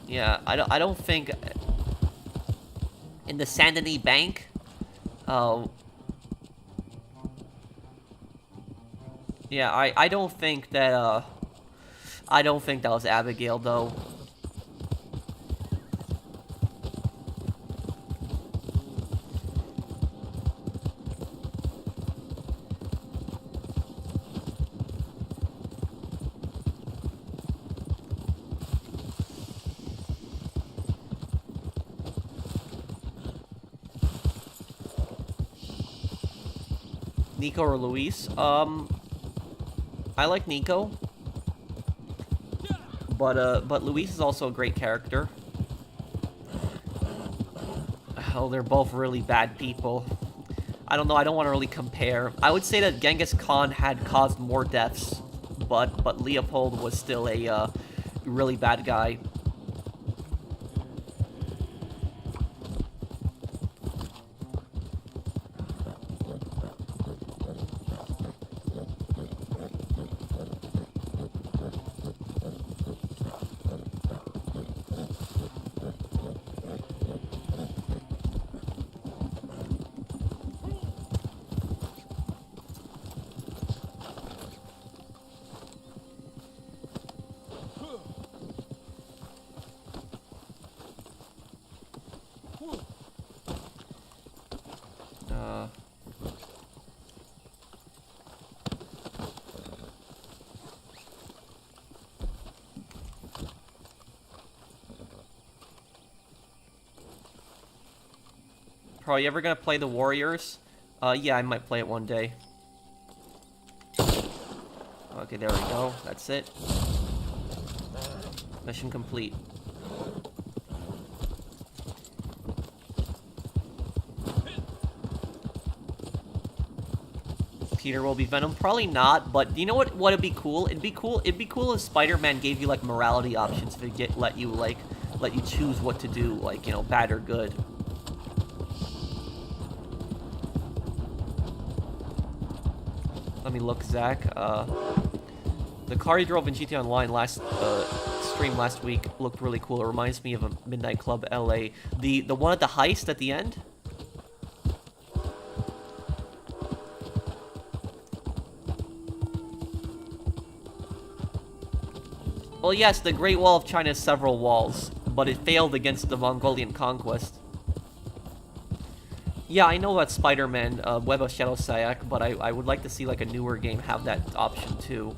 Yeah, I don't think. In the Saint Denis Bank. Yeah, I don't think that. I don't think that was Abigail though. Nico or Luis? I like Nico. But Luis is also a great character. Oh, they're both really bad people. I don't know, I don't want to really compare. I would say that Genghis Khan had caused more deaths, but Leopold was still a really bad guy. Are you ever gonna play the Warriors? Yeah, I might play it one day. Okay, there we go. That's it. Mission complete. Peter will be Venom? Probably not, but you know what would be cool? It'd be cool if Spider-Man gave you like morality options to let you choose what to do, like, you know, bad or good. Let me look, Zach. The car you drove in GTA Online stream last week looked really cool. It reminds me of a Midnight Club LA. The one at the heist at the end? Well, yes, the Great Wall of China has several walls, but it failed against the Mongolian conquest. Yeah, I know about Spider-Man, Web of Shadow Sayak, but I would like to see like a newer game have that option too.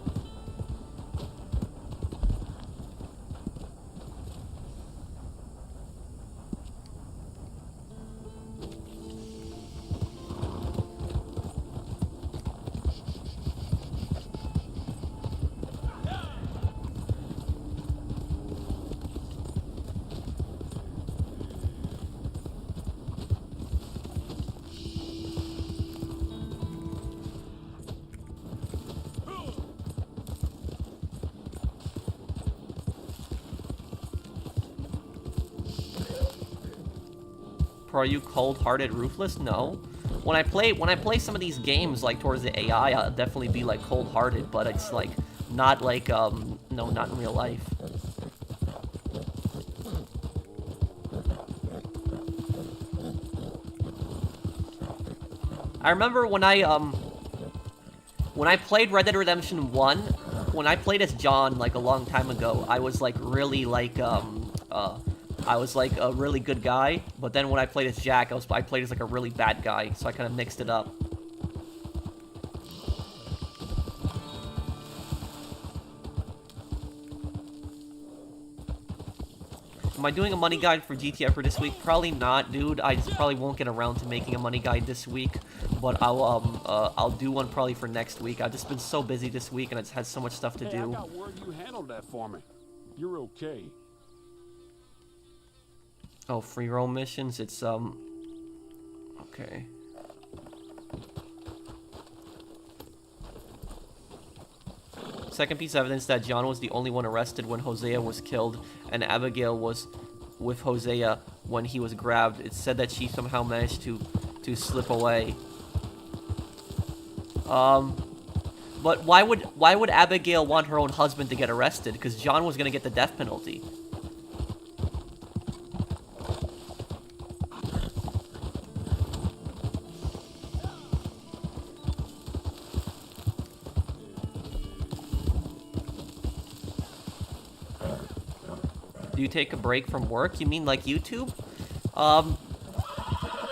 Are you cold-hearted, ruthless? No. When I play some of these games, like towards the AI, I'll definitely be like cold-hearted, but it's like not like no, not in real life. I remember when I played Red Dead Redemption 1, when I played as John like a long time ago, I was like really like I was like a really good guy, but then when I played as Jack, I played as like a really bad guy, so I kind of mixed it up. Am I doing a money guide for GTA for this week? Probably not, dude. I just probably won't get around to making a money guide this week, but I'll do one probably for next week. I've just been so busy this week, and it's had so much stuff to Hey, do. I got word you handled that for me. You're okay. Oh, free roam missions. It's okay. Second piece of evidence that John was the only one arrested when Hosea was killed, and Abigail was with Hosea when he was grabbed. It said that she somehow managed to slip away. But why would Abigail want her own husband to get arrested? Because John was gonna get the death penalty. Do you take a break from work? You mean like YouTube?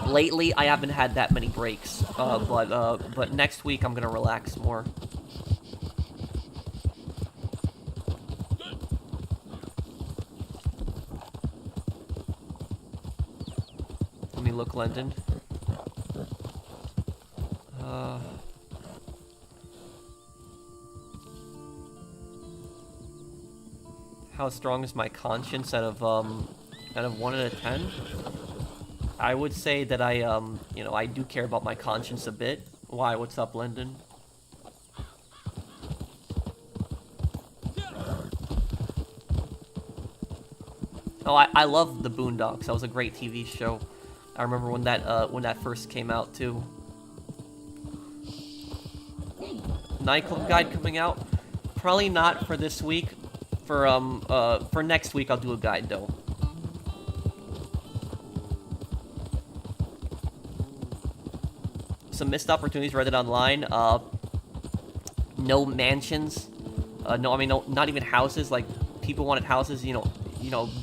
Lately I haven't had that many breaks. But next week I'm gonna relax more. Let me look, London. How strong is my conscience out of 1 out of 10? I would say that I you know, I do care about my conscience a bit. Why? What's up, Lyndon? Oh, I love The Boondocks. That was a great TV show. I remember when that first came out too. Nightclub guide coming out? Probably not for this week. For next week I'll do a guide though. Some missed opportunities read it online. No mansions. No, I mean no, not even houses. Like people wanted houses. You know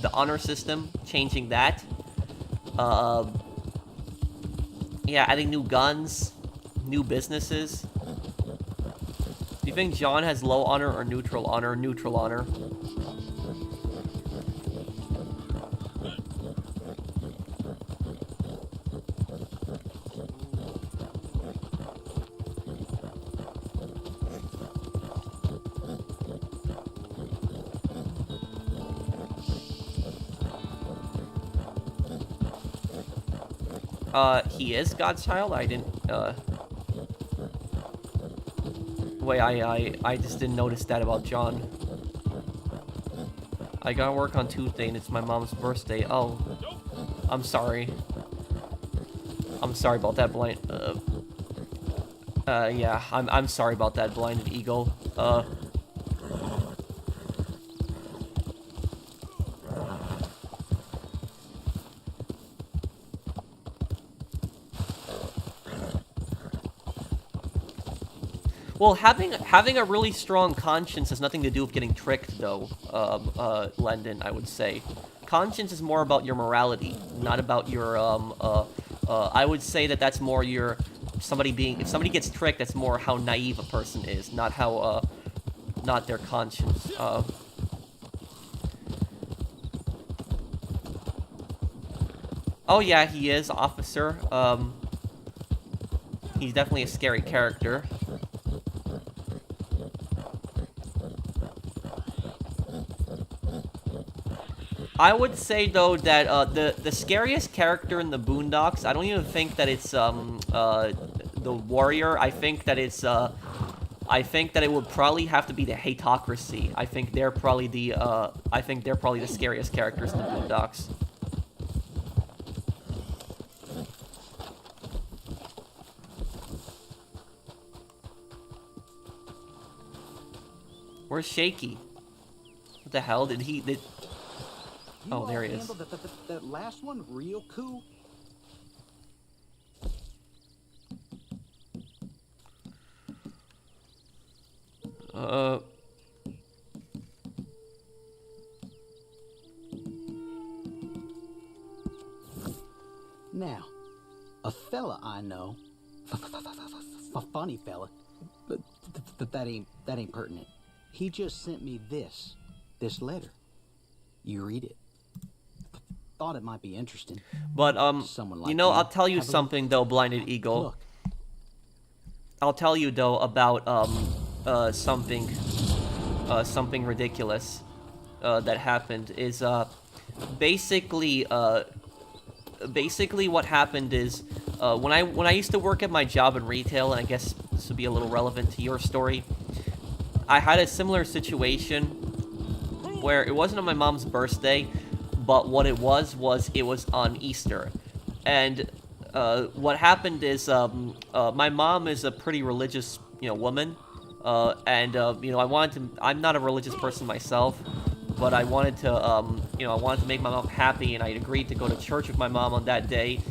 the honor system, changing that. Yeah, adding new guns, new businesses. Do you think John has low honor or neutral honor? Neutral honor. He is God's child? I didn't, wait, I just didn't notice that about John. I gotta work on Tuesday and it's my mom's birthday. Oh. I'm sorry. I'm sorry about that, blind, yeah, I'm sorry about that, Blinded Eagle. Well, having a really strong conscience has nothing to do with getting tricked, though, Lendon, I would say. Conscience is more about your morality, not about your, I would say that that's more your, if somebody gets tricked, that's more how naive a person is, not how, not their conscience. Oh yeah, he is, officer. He's definitely a scary character. I would say though that the scariest character in the Boondocks, I don't even think that it's the warrior. I think that it's I think that it would probably have to be the Hatocracy. I think they're probably the scariest characters in the Boondocks. Where's Shaky? What the hell did he? Oh, there he is. That last one real cool. Now, a fella I know, funny fella, but that ain't pertinent. He just sent me this letter. You read it. thought it might be interesting. But Someone like you know, you. I'll tell you Have a something though, Blinded Eagle. Look. I'll tell you though about something ridiculous that happened is basically what happened is when I used to work at my job in retail, and I guess this would be a little relevant to your story, I had a similar situation where it wasn't on my mom's birthday, but what it was it was on Easter. And what happened is my mom is a pretty religious, woman, and I'm not a religious person myself, but I wanted to I wanted to make my mom happy, and I agreed to go to church with my mom on that day.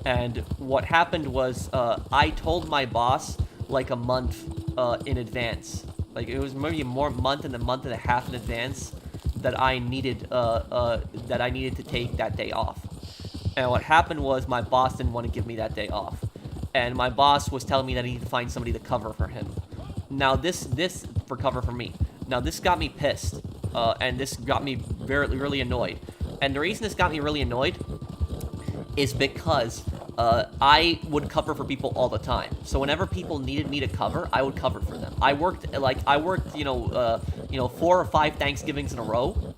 And what happened was I told my boss like a month in advance, like it was maybe a month and a half in advance, that I needed to take that day off. And what happened was my boss didn't want to give me that day off, and my boss was telling me that I need to find somebody to cover for him. Now this for cover for me. Now this got me pissed, and this got me really annoyed. And the reason this got me really annoyed is because I would cover for people all the time. So whenever people needed me to cover, I would cover for them. I worked 4 or 5 Thanksgivings in a row.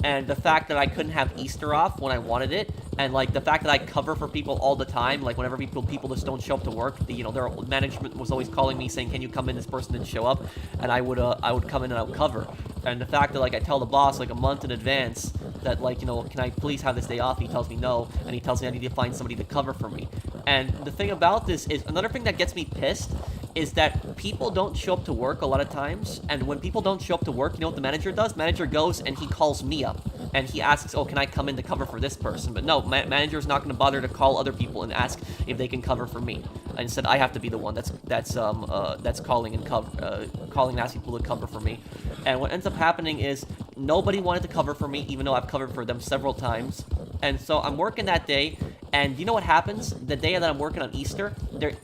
And the fact that I couldn't have Easter off when I wanted it, and like the fact that I cover for people all the time, like whenever people just don't show up to work, their management was always calling me saying, "Can you come in? This person didn't show up," and I would come in and I would cover. And the fact that like I tell the boss like a month in advance that can I please have this day off? He tells me no, and he tells me I need to find somebody to cover for me. And the thing about this is, another thing that gets me pissed is that people don't show up to work a lot of times, and when people don't show up to work, you know what the manager does? Manager goes and he calls me up, and he asks, "Oh, can I come in to cover for this person?" But no, manager's not going to bother to call other people and ask if they can cover for me. Instead, I have to be the one that's calling and calling and asking people to cover for me. And what ends up happening is nobody wanted to cover for me, even though I've covered for them several times. And so I'm working that day, and you know what happens? The day that I'm working on Easter,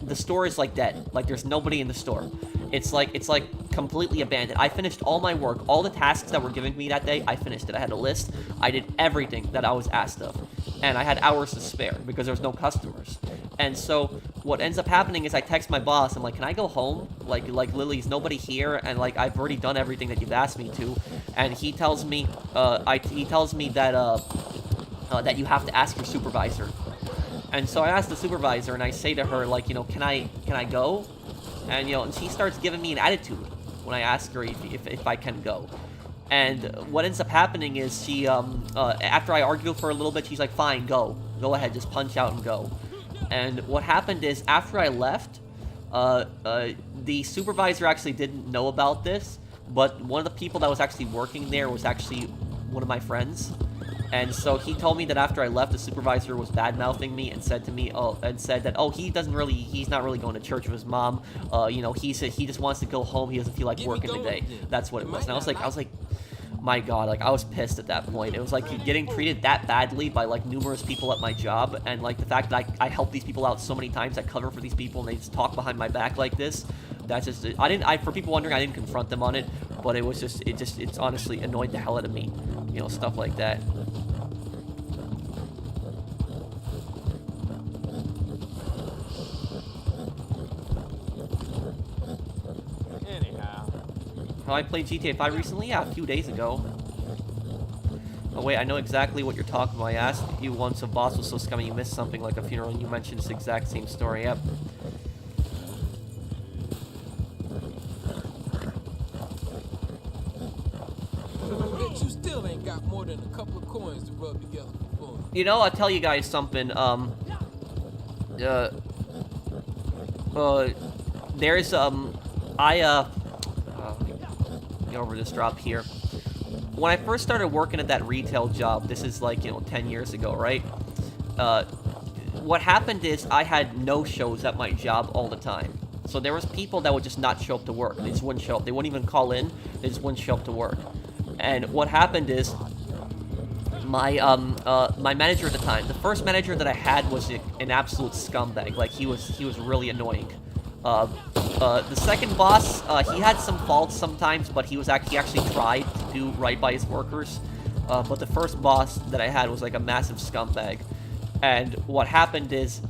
the store is like dead. Like there's nobody in the store. It's like completely abandoned. I finished all my work, all the tasks that were given to me that day. I finished it. I had a list. I did everything that I was asked of, and I had hours to spare because there was no customers. And so what ends up happening is I text my boss. I'm like, "Can I go home? Like Lily's nobody here, and like I've already done everything that you've asked me to." And he tells me that that you have to ask your supervisor. And so I asked the supervisor, and I say to her, like, "Can I go?" And and she starts giving me an attitude when I ask her if I can go. And what ends up happening is she after I argue for a little bit, she's like, "Fine, go ahead, just punch out and go." And what happened is after I left, the supervisor actually didn't know about this, but one of the people that was actually working there was actually one of my friends. And so he told me that after I left, the supervisor was bad-mouthing me and said that he's not really going to church with his mom. He said he just wants to go home. He doesn't feel like working today. That's what it was. And I was like, my God, like I was pissed at that point. It was like getting treated that badly by like numerous people at my job, and like the fact that I helped these people out so many times. I cover for these people, and they just talk behind my back like this. That's just for people wondering, I didn't confront them on it, but it's honestly annoyed the hell out of me. Stuff like that. How I played GTA 5 recently? Yeah, a few days ago. Oh wait, I know exactly what you're talking about. I asked you once if boss was so scummy you missed something like a funeral, and you mentioned this exact same story. Yep. You still ain't got more than a couple of coins to rub together for fun. I'll tell you guys something. There's get over this drop here. When I first started working at that retail job, this is like 10 years ago, right? What happened is I had no shows at my job all the time. So there was people that would just not show up to work. They just wouldn't show up. They wouldn't even call in. They just wouldn't show up to work. And what happened is my manager at the time, the first manager that I had was an absolute scumbag. Like he was really annoying. The second boss, he had some faults sometimes, but he actually tried to do right by his workers. but the first boss that I had was like a massive scumbag. And what happened is,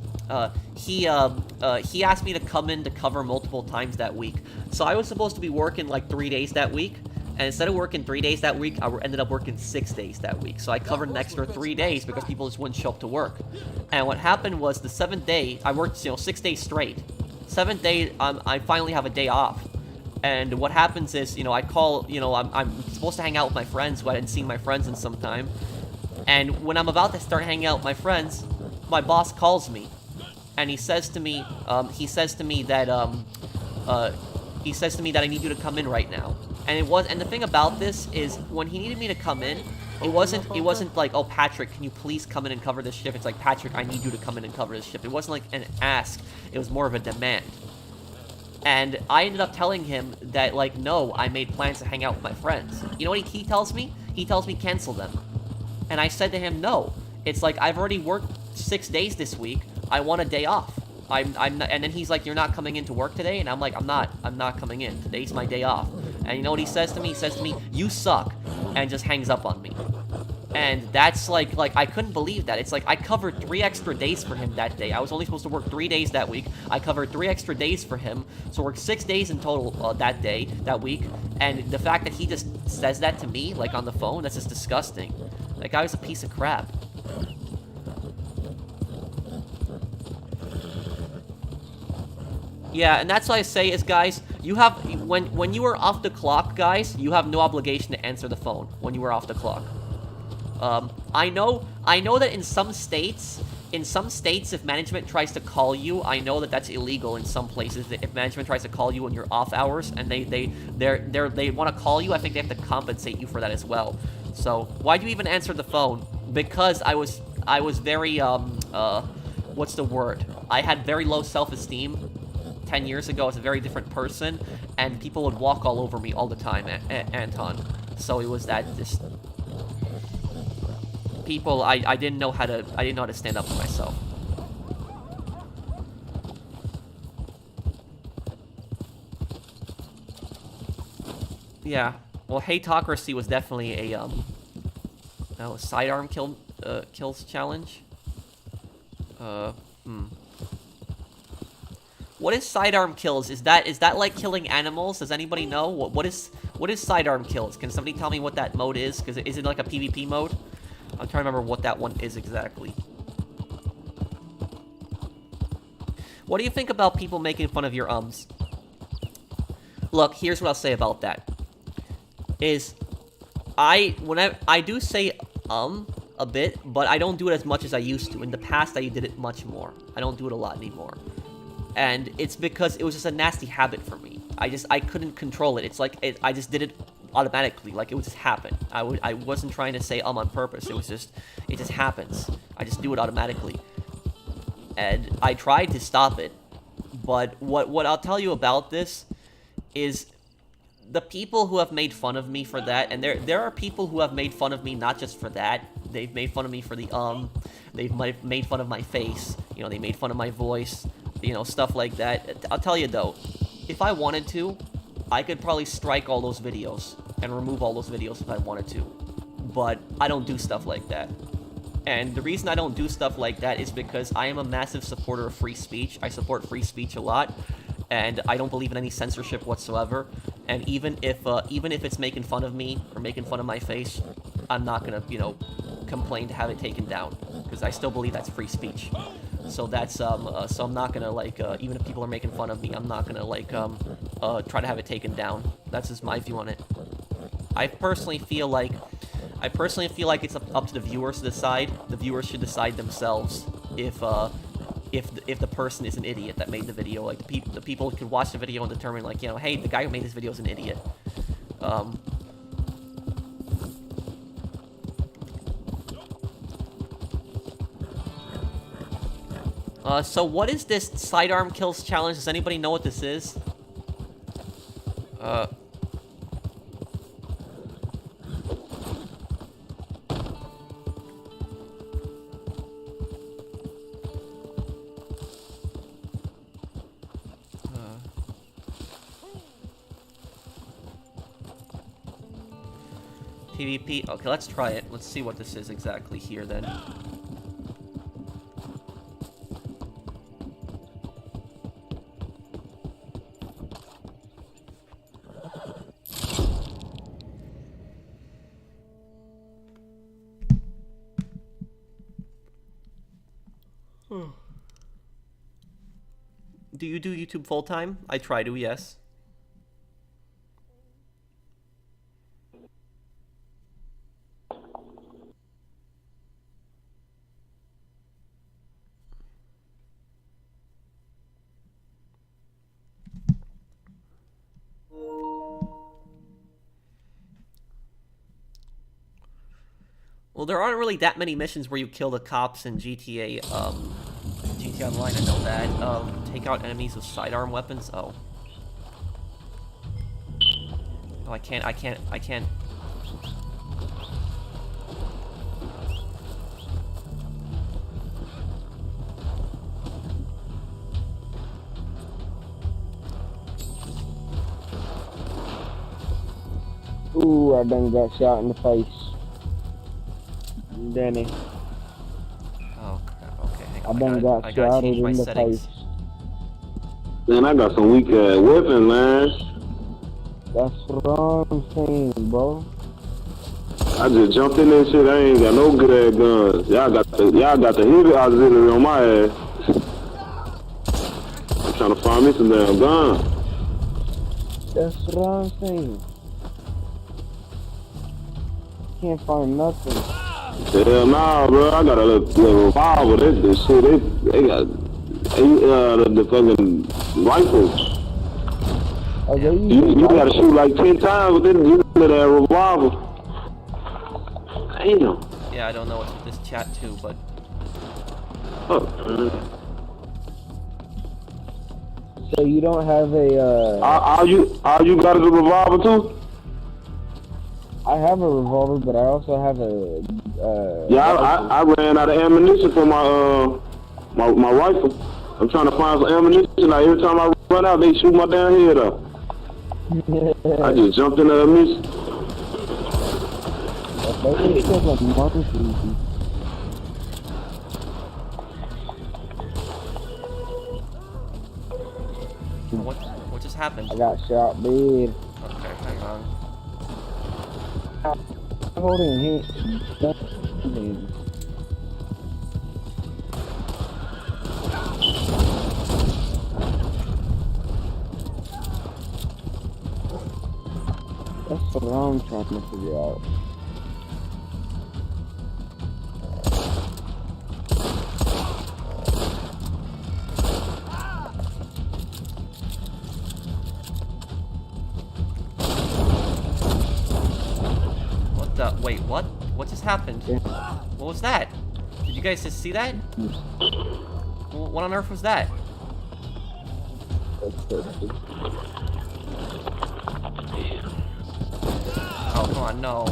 he asked me to come in to cover multiple times that week. So I was supposed to be working like 3 days that week, and instead of working 3 days that week, I ended up working 6 days that week. So I covered an extra 3 days because people just wouldn't show up to work. And what happened was the 7th day, I worked 6 days straight. 7th day, I finally have a day off. And what happens is, I call, I'm supposed to hang out with my friends who I hadn't seen my friends in some time. And when I'm about to start hanging out with my friends, my boss calls me. And he says to me that I need you to come in right now. And the thing about this is, when he needed me to come in, it wasn't like, oh, Patrick, can you please come in and cover this shift? It's like, Patrick, I need you to come in and cover this shift. It wasn't like an ask, it was more of a demand. And I ended up telling him that, like, no, I made plans to hang out with my friends. You know what he tells me? He tells me cancel them. And I said to him, no. It's like, I've already worked 6 days this week. I want a day off. I'm not, and then he's like, you're not coming into work today? And I'm like, I'm not coming in. Today's my day off. And you know what he says to me? He says to me, you suck. And just hangs up on me. And that's like I couldn't believe that. It's like, I covered 3 extra days for him that day. I was only supposed to work 3 days that week. I covered 3 extra days for him. So I worked 6 days in total that week. And the fact that he just says that to me, like on the phone, that's just disgusting. That guy was a piece of crap. Yeah, and that's what I say is, guys, you have, when you are off the clock, guys, you have no obligation to answer the phone when you are off the clock. I know that in some states, if management tries to call you, I know that that's illegal in some places. If management tries to call you when you're off hours and they want to call you, I think they have to compensate you for that as well. So why do you even answer the phone? Because I was very what's the word? I had very low self-esteem. 10 years ago, I was a very different person, and people would walk all over me all the time, Anton. So it was that just people. I didn't know how to stand up for myself. Yeah. Well, Hatocracy was definitely a sidearm kills challenge. What is sidearm kills? Is that like killing animals? Does anybody know? What is sidearm kills? Can somebody tell me what that mode is? Because is it like a PvP mode? I'm trying to remember what that one is exactly. What do you think about people making fun of your ums? Look, here's what I'll say about that. I do say a bit, but I don't do it as much as I used to. In the past, I did it much more. I don't do it a lot anymore. And it's because it was just a nasty habit for me. I couldn't control it. It's like, I just did it automatically, like it would just happen. I wasn't trying to say on purpose. It just happens. I just do it automatically. And I tried to stop it. But what I'll tell you about this is the people who have made fun of me for that, and there are people who have made fun of me not just for that. They've made fun of me for the they've made fun of my face, they made fun of my voice, stuff like that. I'll tell you though, if I wanted to, I could probably strike all those videos and remove all those videos if I wanted to. But I don't do stuff like that. And the reason I don't do stuff like that is because I am a massive supporter of free speech. I support free speech a lot, and I don't believe in any censorship whatsoever. And even if it's making fun of me or making fun of my face, I'm not gonna, complain to have it taken down, because I still believe that's free speech. So that's so I'm not gonna even if people are making fun of me, I'm not gonna try to have it taken down. That's just my view on it. I personally feel like it's up to the viewers to decide. The viewers should decide themselves if the person is an idiot that made the video. Like the people could watch the video and determine, like, hey, the guy who made this video is an idiot. So what is this sidearm kills challenge? Does anybody know what this is? PvP? Okay, let's try it. Let's see what this is exactly here then. Do you do YouTube full time? I try to, yes. Well, there aren't really that many missions where you kill the cops in GTA, GTA Online, I know that. Take out enemies with sidearm weapons, oh. Oh, I can't. Ooh, I done got shot in the face. Danny. Oh, crap, okay, hang I on. done got I gotta shot change my in the settings. face. Man, I got some weak ass weapon, man. That's what I'm saying, bro. I just jumped in this shit. I ain't got no good ass guns. Y'all got the heavy auxiliary on my ass. I'm trying to find me some damn guns. That's what I'm saying. Can't find nothing. Hell nah, bro. I got a little revolver. This shit, they got the fucking rifles. Oh, they You gotta shoot like 10 times with that revolver. Damn. Yeah, I don't know what's with this chat too, but... So you don't have a, Are you got a revolver too? I have a revolver, but I also have a, Yeah, I ran out of ammunition for my rifle. I'm trying to find some ammunition. Like every time I run out, they shoot my damn head up. I just jumped in the ammunition. What just happened? I got shot bad. Okay, hang on. Hold in here. That's what I'm trying to figure out. What the? Wait, what? What just happened? What was that? Did you guys just see that? What on earth was that? Oh, come on, no.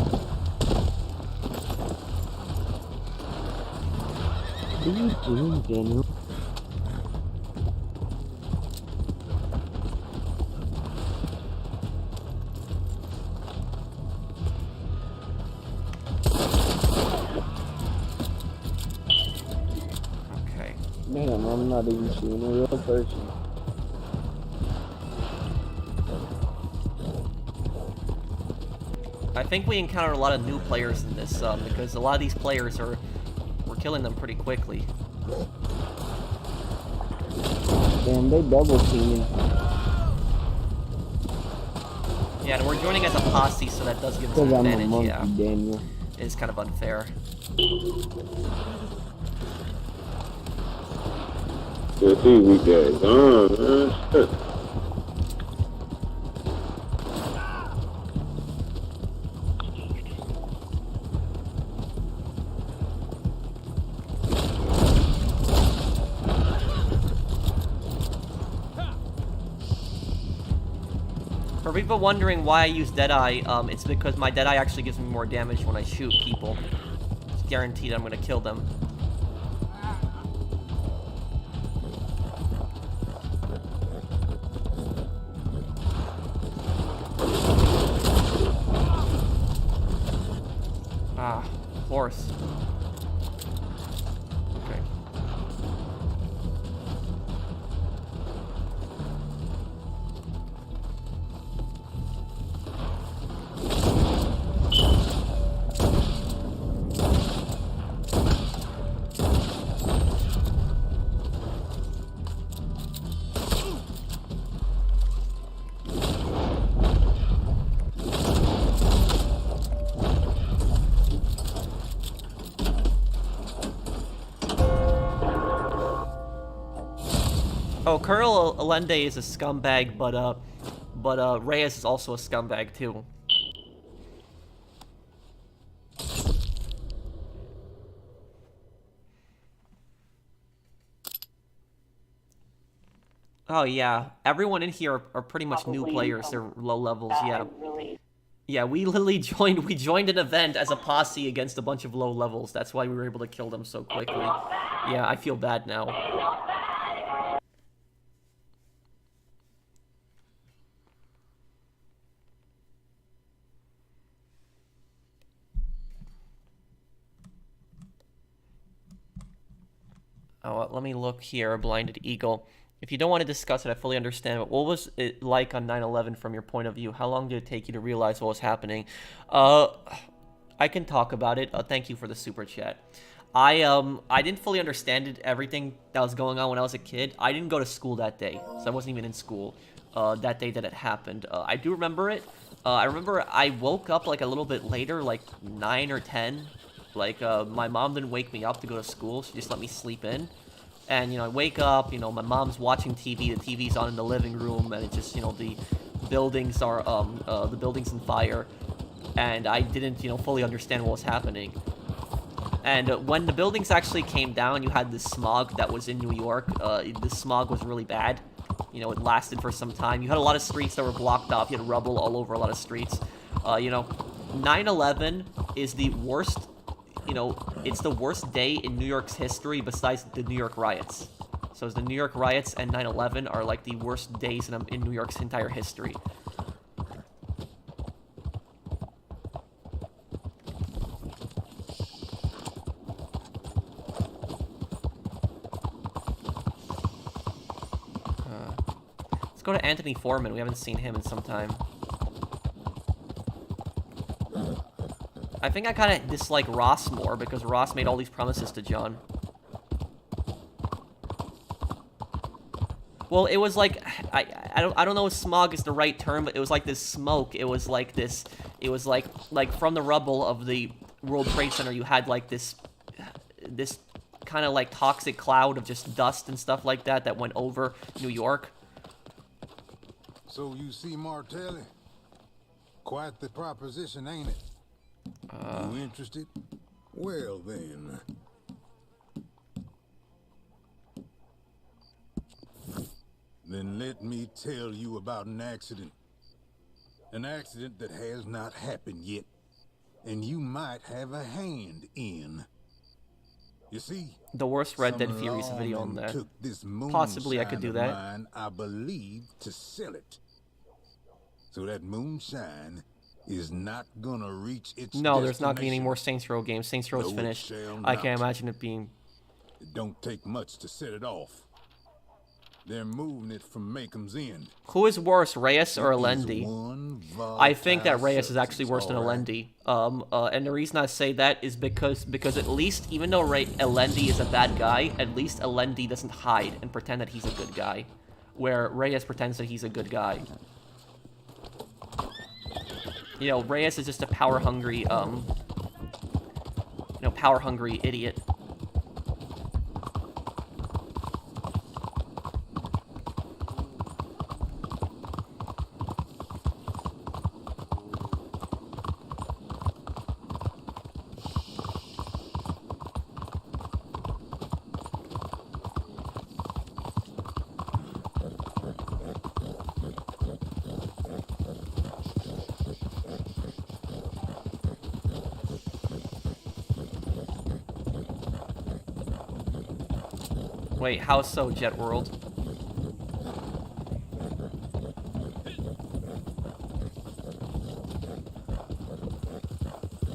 What are you doing, Daniel? Okay. Man, I'm not even seeing a real person. I think we encountered a lot of new players in this, because a lot of these players we're killing them pretty quickly. Damn, they double teaming. Yeah, and we're joining as a posse, so that does give us an Because I'm a advantage, monkey, yeah. Daniel. It is kind of unfair. Yeah, see, we got guns, man. For people wondering why I use Deadeye, it's because my Deadeye actually gives me more damage when I shoot people. It's guaranteed I'm gonna kill them. Of course. Okay. Oh, Colonel Allende is a scumbag, but Reyes is also a scumbag too. Oh yeah, everyone in here are pretty much new players. They're low levels, yeah. Yeah, we literally joined an event as a posse against a bunch of low levels. That's why we were able to kill them so quickly. Yeah, I feel bad now. Oh, let me look here, Blinded Eagle. If you don't want to discuss it, I fully understand, but what was it like on 9/11 from your point of view? How long did it take you to realize what was happening? I can talk about it. Thank you for the super chat. I didn't fully understand everything that was going on when I was a kid. I didn't go to school that day, so I wasn't even in school that day that it happened. I do remember it. I remember I woke up like a little bit later, like 9 or 10. Like, my mom didn't wake me up to go to school. She just let me sleep in. And, you know, I wake up, you know, my mom's watching TV. The TV's on in the living room. And it's just, you know, the buildings are, the building's in fire. And I didn't, you know, fully understand what was happening. And when the buildings actually came down, you had this smog that was in New York. The smog was really bad. You know, it lasted for some time. You had a lot of streets that were blocked off. You had rubble all over a lot of streets. You know, 9/11 is the worst... You know, it's the worst day in New York's history besides the New York riots. So the New York riots and 9/11 are like the worst days in New York's entire history. Let's go to Anthony Foreman. We haven't seen him in some time. I think I kind of dislike Ross more because Ross made all these promises to John. Well, it was like I don't know if smog is the right term, but it was like this smoke. It was like this. It was like from the rubble of the World Trade Center, you had like this kind of like toxic cloud of just dust and stuff like that that went over New York. So you see Martelli? Quite the proposition, ain't it? You interested? Well then. Then let me tell you about an accident. An accident that has not happened yet. And you might have a hand in. You see, the worst Red Dead Furious video on there. Possibly I could do that. Mine, I believe, to sell it. So that moonshine is not gonna reach its No, there's not gonna be any more Saints Row games. Saints Row is No, finished. shall I can't not. imagine it being... It don't take much to set it off. They're moving it from Makeham's End. Who is worse, Reyes or It is Alendi? one I think that volatile Reyes is actually worse than substance, Alendi. And the reason I say that is because at least, even though Alendi is a bad guy, at least Alendi doesn't hide and pretend that he's a good guy. Where Reyes pretends that he's a good guy. You know, Reyes is just a power-hungry, power-hungry idiot. Wait, how so, Jet World?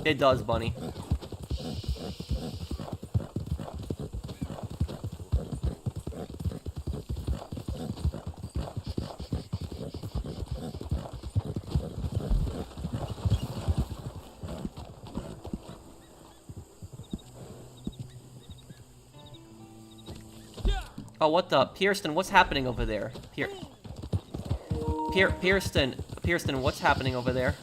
It does, Bunny. Oh, what the? Pierston, what's happening over there? Pierston, what's happening over there?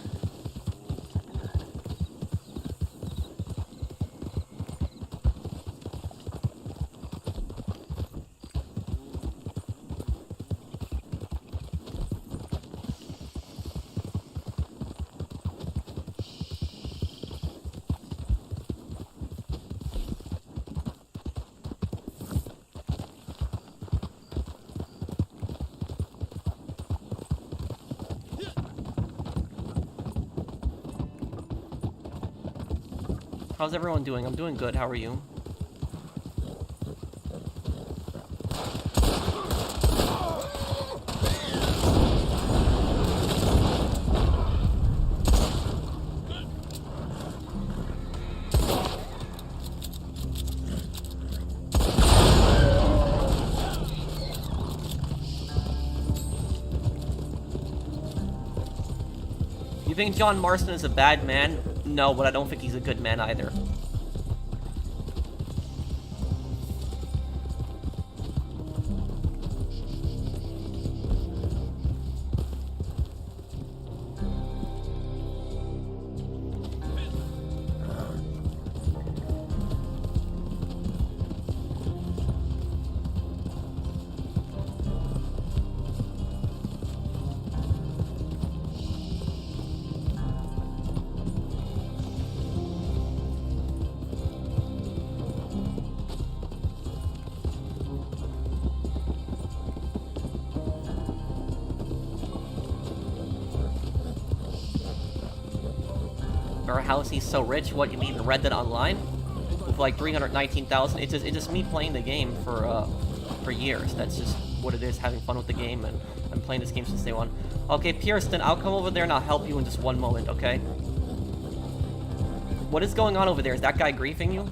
How's everyone doing? I'm doing good. How are you? You think John Marston is a bad man? No, but I don't think he's a good man either. Or how is he so rich? What, you mean Red Dead Online? With like 319,000? It's just me playing the game for years. That's just what it is, having fun with the game, and I'm playing this game since day one. Okay, Pierston, I'll come over there and I'll help you in just one moment, okay? What is going on over there? Is that guy griefing you?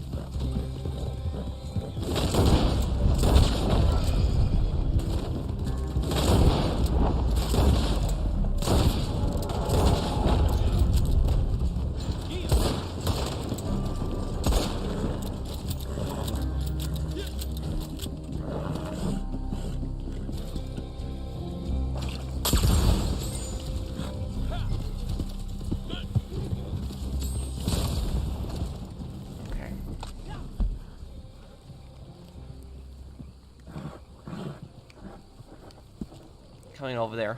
Coming over there.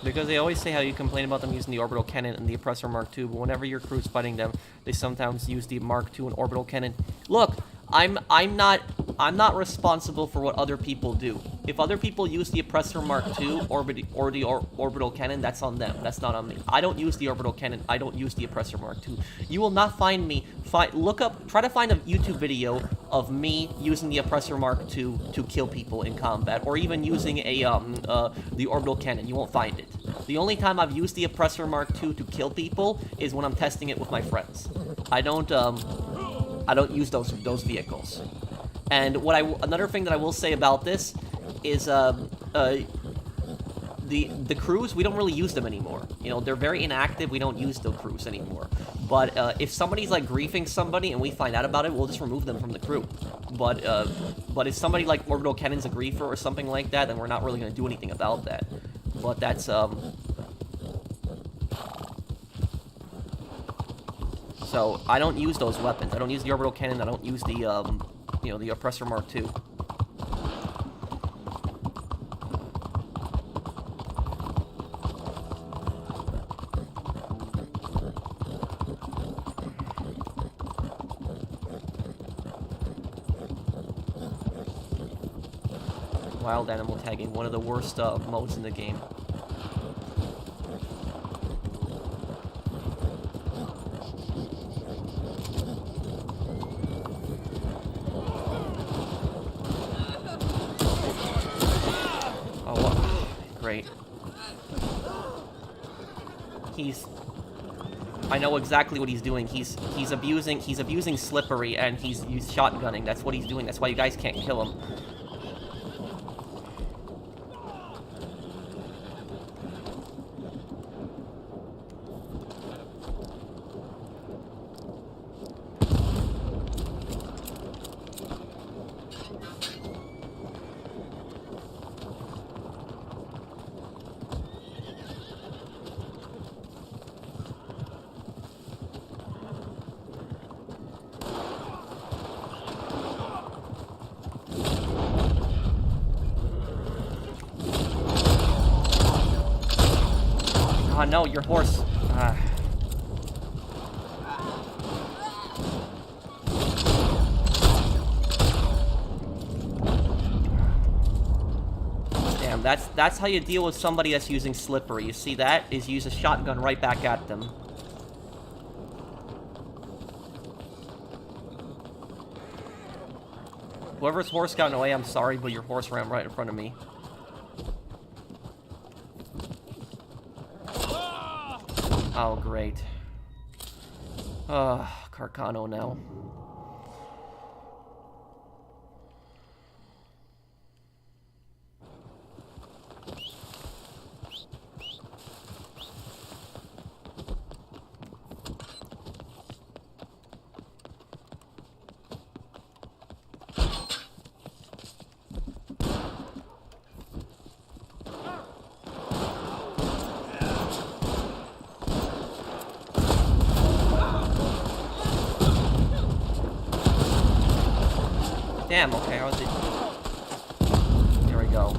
Because they always say how you complain about them using the orbital cannon and the Oppressor Mark II, but whenever your crew's fighting them, they sometimes use the Mark II and orbital cannon. Look, I'm not responsible for what other people do. If other people use the Oppressor Mark II or the orbital cannon, that's on them. That's not on me. I don't use the orbital cannon. I don't use the Oppressor Mark II. You will not find me. Try to find a YouTube video of me using the Oppressor Mark II to kill people in combat, or even using the orbital cannon. You won't find it. The only time I've used the Oppressor Mark II to kill people is when I'm testing it with my friends. I don't use those vehicles. And another thing that I will say about this is the crews, we don't really use them anymore. You know, they're very inactive. We don't use the crews anymore. But if somebody's like griefing somebody and we find out about it, we'll just remove them from the crew. But if somebody like Orbital Cannon's a griefer or something like that, then we're not really going to do anything about that. But that's so I don't use those weapons. I don't use the Orbital Cannon. I don't use the you know, the Oppressor Mark II. Wild animal tagging, one of the worst modes in the game. Great. I know exactly what he's doing. He's abusing Slippery, and he's shotgunning. That's what he's doing. That's why you guys can't kill him. Ah, no, your horse. Ah. Damn, that's how you deal with somebody that's using slippery. You see that? Is use a shotgun right back at them. Whoever's horse got in the way, I'm sorry, but your horse ran right in front of me. Oh, great. Carcano now. Damn, okay, how was it? There we go.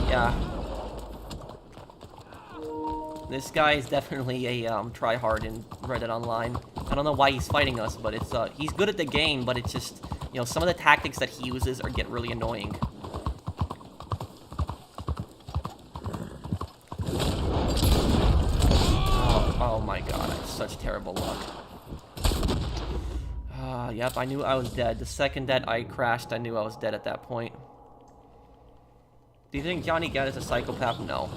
Yeah. This guy is definitely a tryhard in Reddit Online. I don't know why he's fighting us, but it's he's good at the game, but it's just, you know, some of the tactics that he uses get really annoying. Oh my god, that's such terrible luck. Yep, I knew I was dead. The second that I crashed, I knew I was dead at that point. Do you think Johnny Gat is a psychopath? No.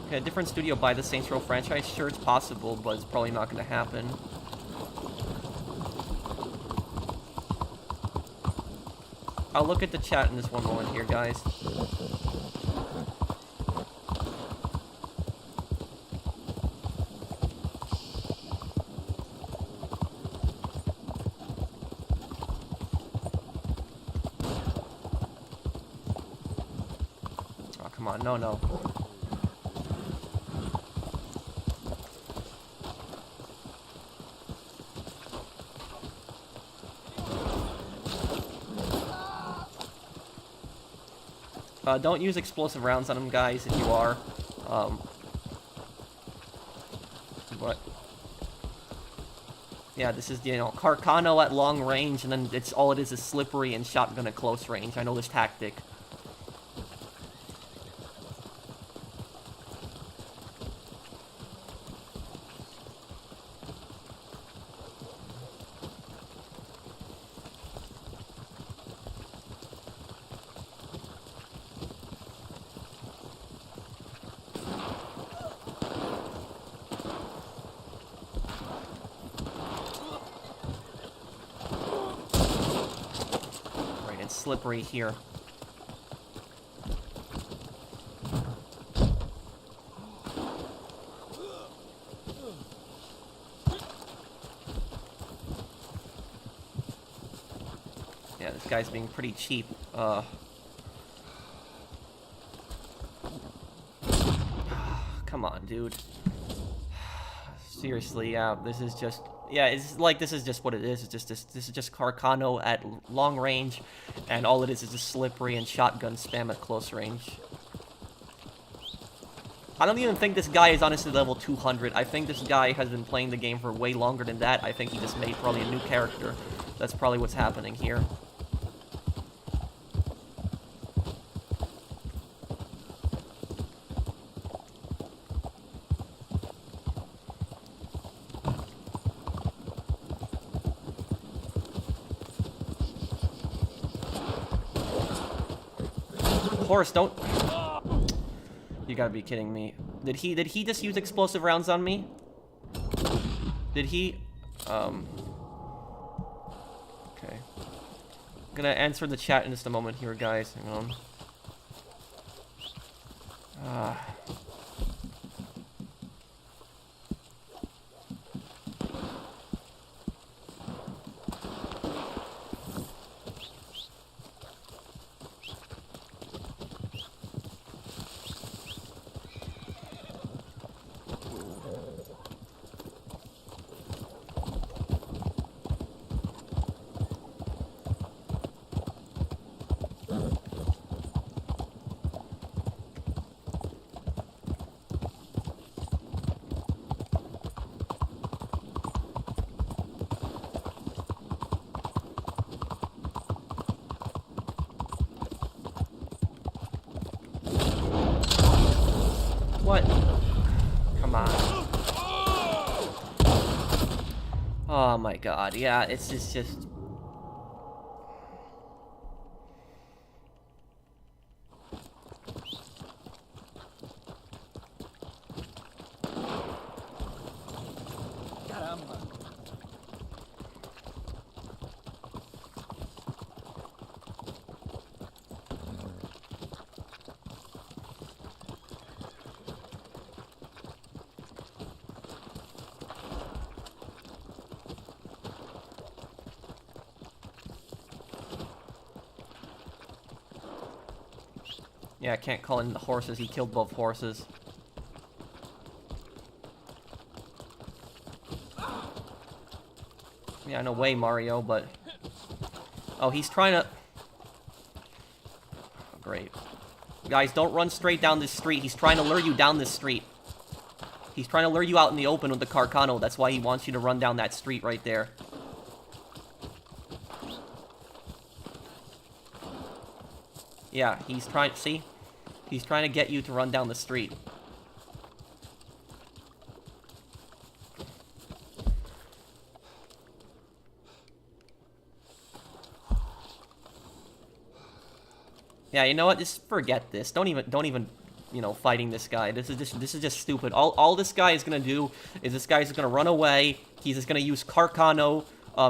Okay, a different studio buy the Saints Row franchise? Sure, it's possible, but it's probably not going to happen. I'll look at the chat in this one moment here, guys. Oh, come on. No, no. Don't use explosive rounds on them, guys, if you are. But yeah, this is, you know, Carcano at long range, and then it's all it is slippery and shotgun at close range. I know this tactic. Slippery here. Yeah, this guy's being pretty cheap. Come on, dude. Seriously, yeah, this is just... Yeah, it's like, this is just what it is. It's just this is just Carcano at long range, and all it is just slippery and shotgun spam at close range. I don't even think this guy is honestly level 200. I think this guy has been playing the game for way longer than that. I think he just made probably a new character. That's probably what's happening here. Horse, don't... You gotta be kidding me. Did he just use explosive rounds on me? Did he? Okay. I'm gonna answer the chat in just a moment here, guys. Hang on. What? Come on. Oh my god, yeah, it's just... Yeah, I can't call in the horses. He killed both horses. Yeah, no way, Mario, but... Oh, he's trying to... Oh, great. Guys, don't run straight down this street. He's trying to lure you down this street. He's trying to lure you out in the open with the Carcano. That's why he wants you to run down that street right there. Yeah, he's trying... See? He's trying to get you to run down the street. Yeah, you know what? Just forget this. Don't even, you know, fighting this guy. This is just stupid. All this guy is gonna do is this guy's gonna run away. He's just gonna use Carcano.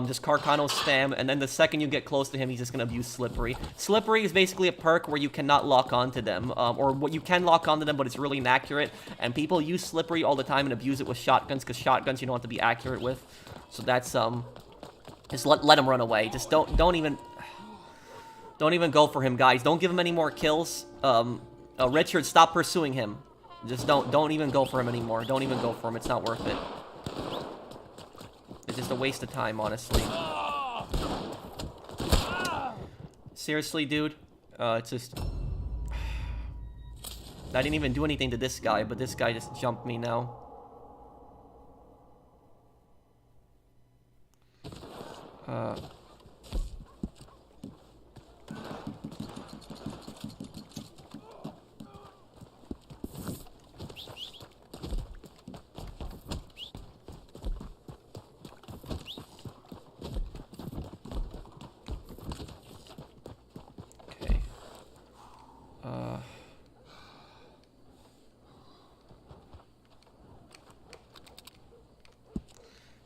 Just Carcano spam, and then the second you get close to him, he's just gonna abuse Slippery. Slippery is basically a perk where you cannot lock onto them, or what you can lock onto them, but it's really inaccurate, and people use Slippery all the time and abuse it with shotguns, because shotguns you don't have to be accurate with. So that's, just let him run away. Just don't even go for him, guys. Don't give him any more kills. Richard, stop pursuing him. Just don't even go for him anymore. Don't even go for him. It's not worth it. It's just a waste of time, honestly. Seriously, dude? It's just... I didn't even do anything to this guy, but this guy just jumped me now.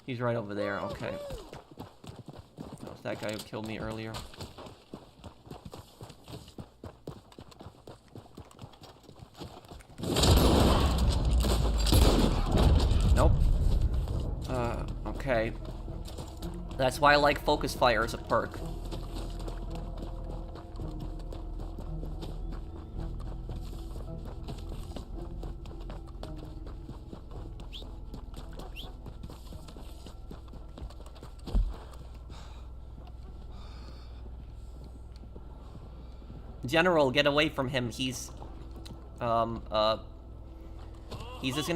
He's right over there, okay. That was that guy who killed me earlier. Nope. Okay. That's why I like Focus Fire as a perk. General, get away from him. He's just gonna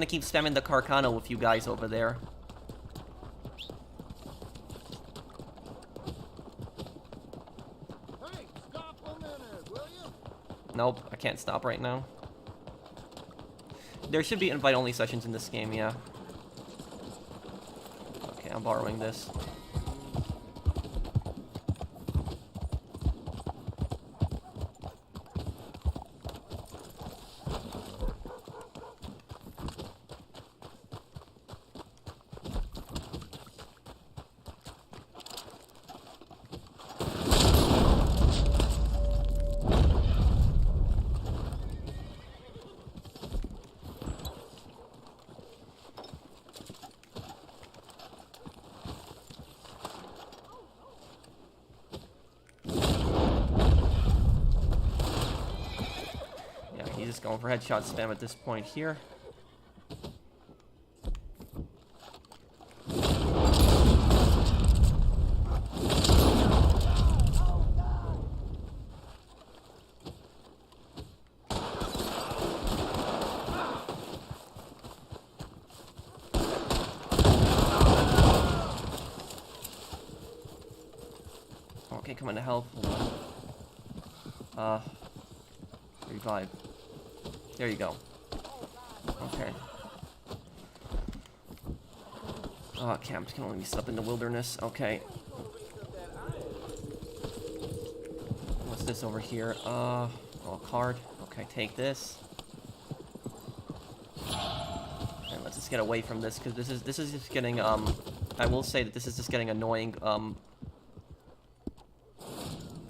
keep spamming the Carcano with you guys over there. Hey, stop a minute, will you? Nope, I can't stop right now. There should be invite-only sessions in this game, yeah. Okay, I'm borrowing this. Going for headshot spam at this point here. Okay, coming to help. Revive. There you go. Okay. Oh, camps can only be set up in the wilderness. Okay. What's this over here? Oh, a card. Okay, take this. And let's just get away from this, because this is just getting, I will say that this is just getting annoying. How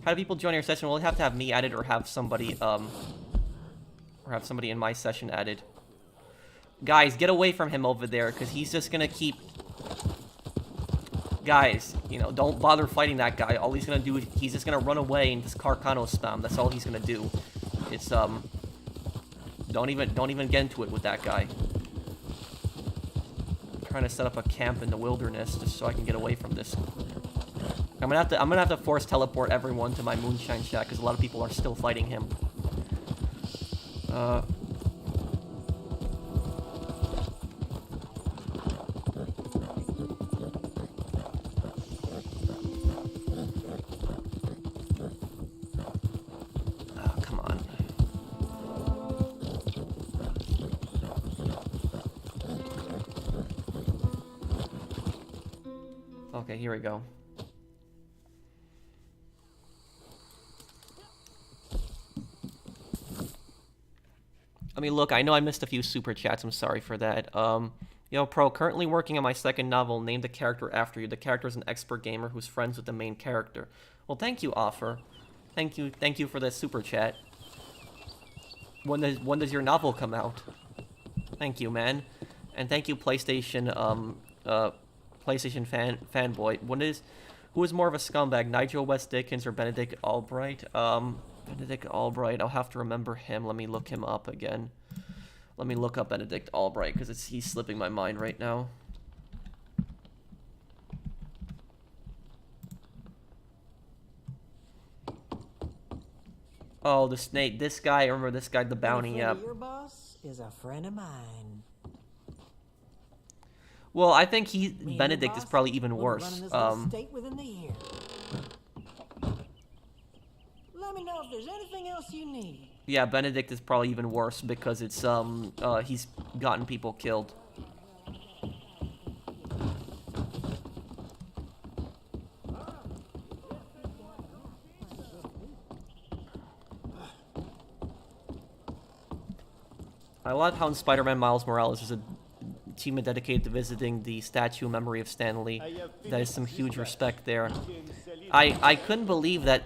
do people join your session? Well, they have to have me added or have somebody, in my session added. Guys, get away from him over there, because he's just gonna keep... Guys, you know, don't bother fighting that guy. All he's gonna do is he's just gonna run away and just Carcano spam. That's all he's gonna do. It's, don't even get into it with that guy. I'm trying to set up a camp in the wilderness just so I can get away from this. I'm gonna have to force teleport everyone to my Moonshine Shack, because a lot of people are still fighting him. Come on. Okay, here we go. I mean, look, I know I missed a few super chats. I'm sorry for that. Yo, Pro, currently working on my second novel, named the character after you. The character is an expert gamer who's friends with the main character. Well, thank you, Offer. Thank you for the super chat. When does your novel come out? Thank you, man. And thank you, PlayStation, PlayStation fanboy. Who is more of a scumbag, Nigel West Dickens or Benedict Albright? Benedict Albright, I'll have to remember him. Let me look him up again. Let me look up Benedict Albright, because he's slipping my mind right now. Oh, the snake. This guy, I remember this guy, the bounty, yeah. Your boss is a friend of mine. Well, I think Benedict is probably even worse. State within the year. Let me know if there's anything else you need. Yeah, Benedict is probably even worse because it's he's gotten people killed. I love how in Spider-Man Miles Morales is a team dedicated to visiting the statue in memory of Stan Lee. That is some huge respect there. I couldn't believe that,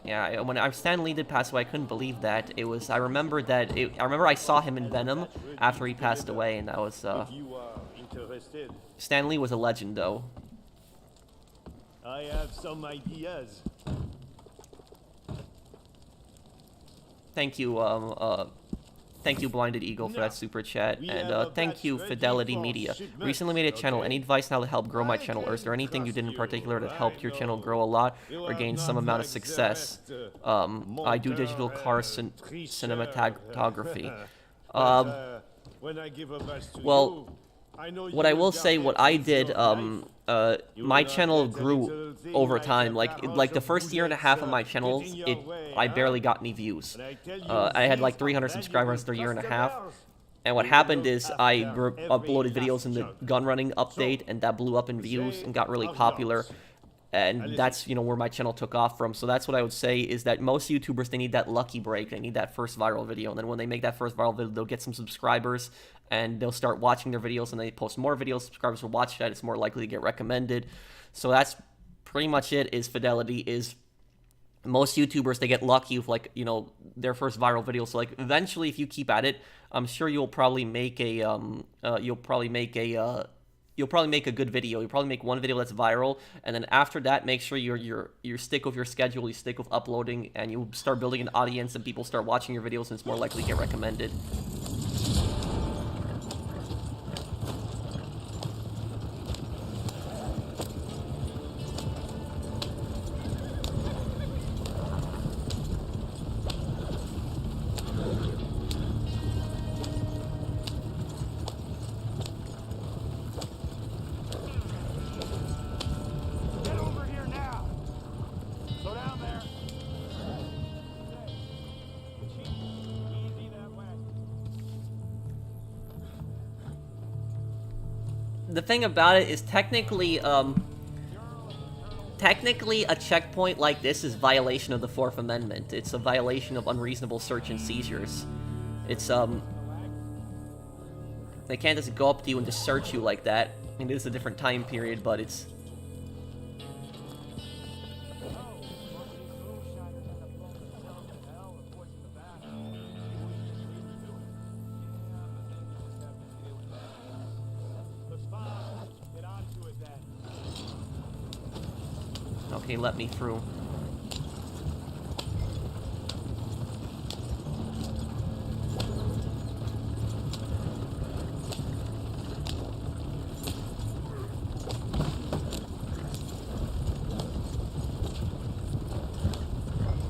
yeah, when Stan Lee did pass away, I couldn't believe that. It was, I remember I saw him in Venom after he passed away, and that was, Stan Lee was a legend, though. I have some ideas. Thank you, Blinded Eagle, for that super chat, and thank you, Fidelity Media. Recently made a channel. Any advice now to help grow my channel, or is there anything you did in particular that helped your channel grow a lot or gain some amount of success? I do digital car cinematography. Well, what I will say, what I did, my channel grew over time. Like the first year and a half of my channel, I barely got any views. I had like 300 subscribers after a year and a half. And what happened is I uploaded videos in the gun running update, and that blew up in views and got really popular. And that's, you know, where my channel took off from. So that's what I would say, is that most YouTubers, they need that lucky break. They need that first viral video. And then when they make that first viral video, they'll get some subscribers, and they'll start watching their videos, and they post more videos. Subscribers will watch that. It's more likely to get recommended. So that's pretty much it, is Fidelity, is most YouTubers, they get lucky with, like, you know, their first viral video. So, like, eventually, if you keep at it, I'm sure you'll probably make a, you'll probably make a good video. You'll probably make one video that's viral, and then after that, make sure you stick with your schedule, you stick with uploading, and you start building an audience, and people start watching your videos, and it's more likely to get recommended. the thing about it is technically a checkpoint like this is violation of the Fourth Amendment. It's a violation of unreasonable search and seizures. It's, they can't just go up to you and just search you like that. I mean, it is a different time period, but it's... Okay, let me through.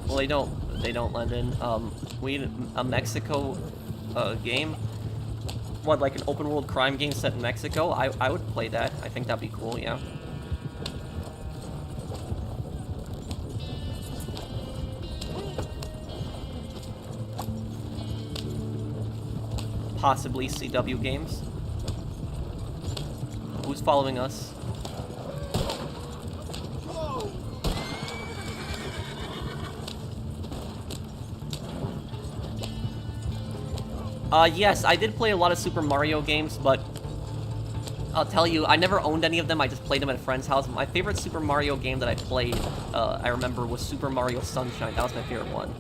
Well, they don't, London. We need a Mexico game. What, like an open world crime game set in Mexico? I would play that. I think that'd be cool, yeah. Possibly CW games. Who's following us? Yes, I did play a lot of Super Mario games, but I'll tell you, I never owned any of them. I just played them at a friend's house. My favorite Super Mario game that I played, I remember, was Super Mario Sunshine. That was my favorite one.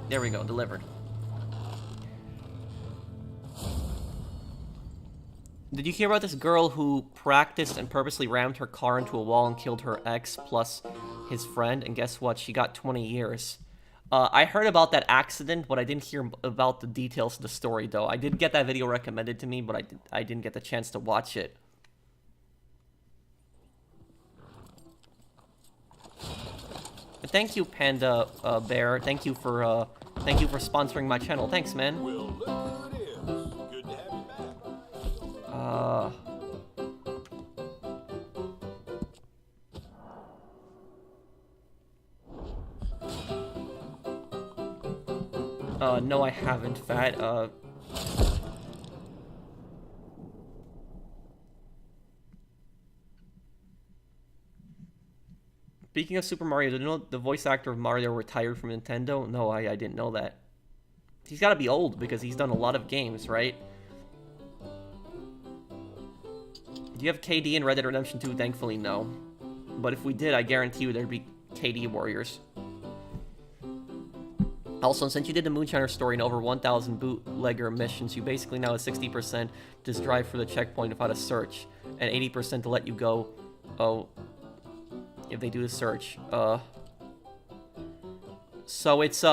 There we go, delivered. Did you hear about this girl who practiced and purposely rammed her car into a wall and killed her ex plus his friend? And guess what? She got 20 years. I heard about that accident, but I didn't hear about the details of the story, though. I did get that video recommended to me, but I didn't get the chance to watch it. But thank you, Panda Bear. Thank you for sponsoring my channel. Thanks, man. Well, look who it is. Good to have you back. No, I haven't, Fat. Speaking of Super Mario, did you know the voice actor of Mario retired from Nintendo? No, I didn't know that. He's gotta be old because he's done a lot of games, right? Do you have KD in Red Dead Redemption 2? Thankfully, no. But if we did, I guarantee you there'd be KD warriors. Also, since you did the Moonshiner story in over 1,000 bootlegger missions, you basically now have 60% just drive for the checkpoint without a search, and 80% to let you go. Oh, if they do the search. So it's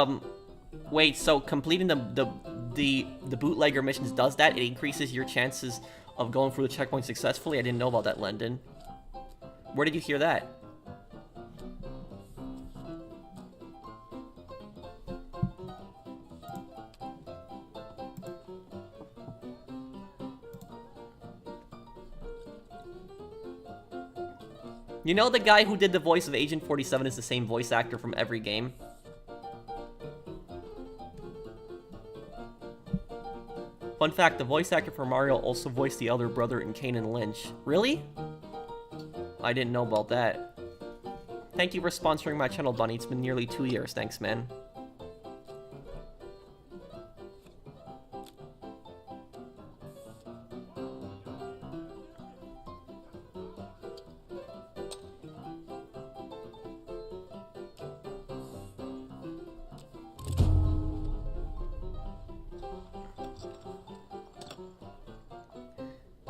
wait. So completing the bootlegger missions does that? It increases your chances of going through the checkpoint successfully. I didn't know about that, Lendon. Where did you hear that? You know the guy who did the voice of Agent 47 is the same voice actor from every game? Fun fact, the voice actor for Mario also voiced the elder brother in Kane and Lynch. Really? I didn't know about that. Thank you for sponsoring my channel, Bunny. It's been nearly 2 years. Thanks, man.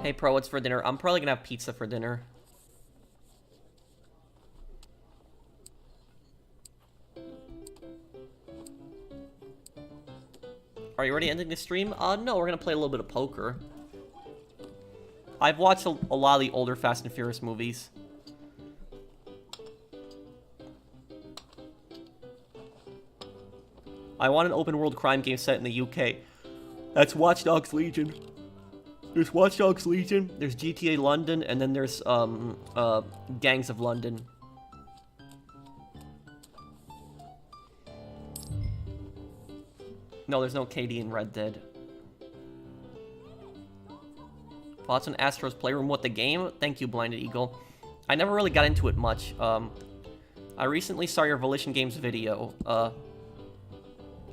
Hey, Pro, what's for dinner? I'm probably gonna have pizza for dinner. Are you already ending the stream? No, we're gonna play a little bit of poker. I've watched a lot of the older Fast and Furious movies. I want an open world crime game set in the UK. That's Watch Dogs Legion. There's Watch Dogs Legion, there's GTA London, and then there's Gangs of London. No, there's no KD in Red Dead. Thoughts on Astro's Playroom? What, the game? Thank you, Blinded Eagle. I never really got into it much. I recently saw your Volition Games video,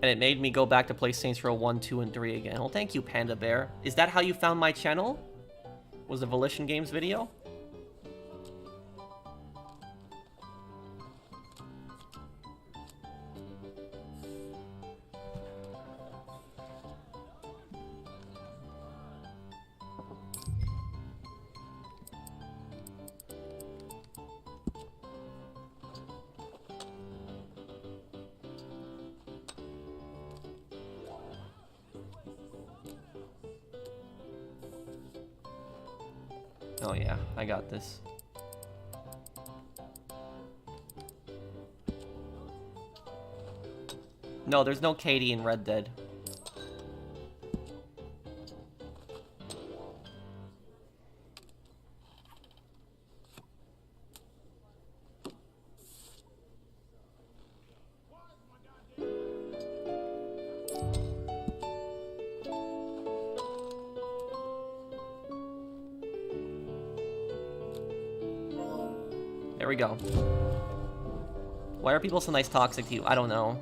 and it made me go back to play Saints Row 1, 2, and 3 again. Well, thank you, Panda Bear. Is that how you found my channel? Was the Volition Games video? Oh yeah, I got this. No, there's no Katie in Red Dead. There we go. Why are people so nice toxic to you? I don't know.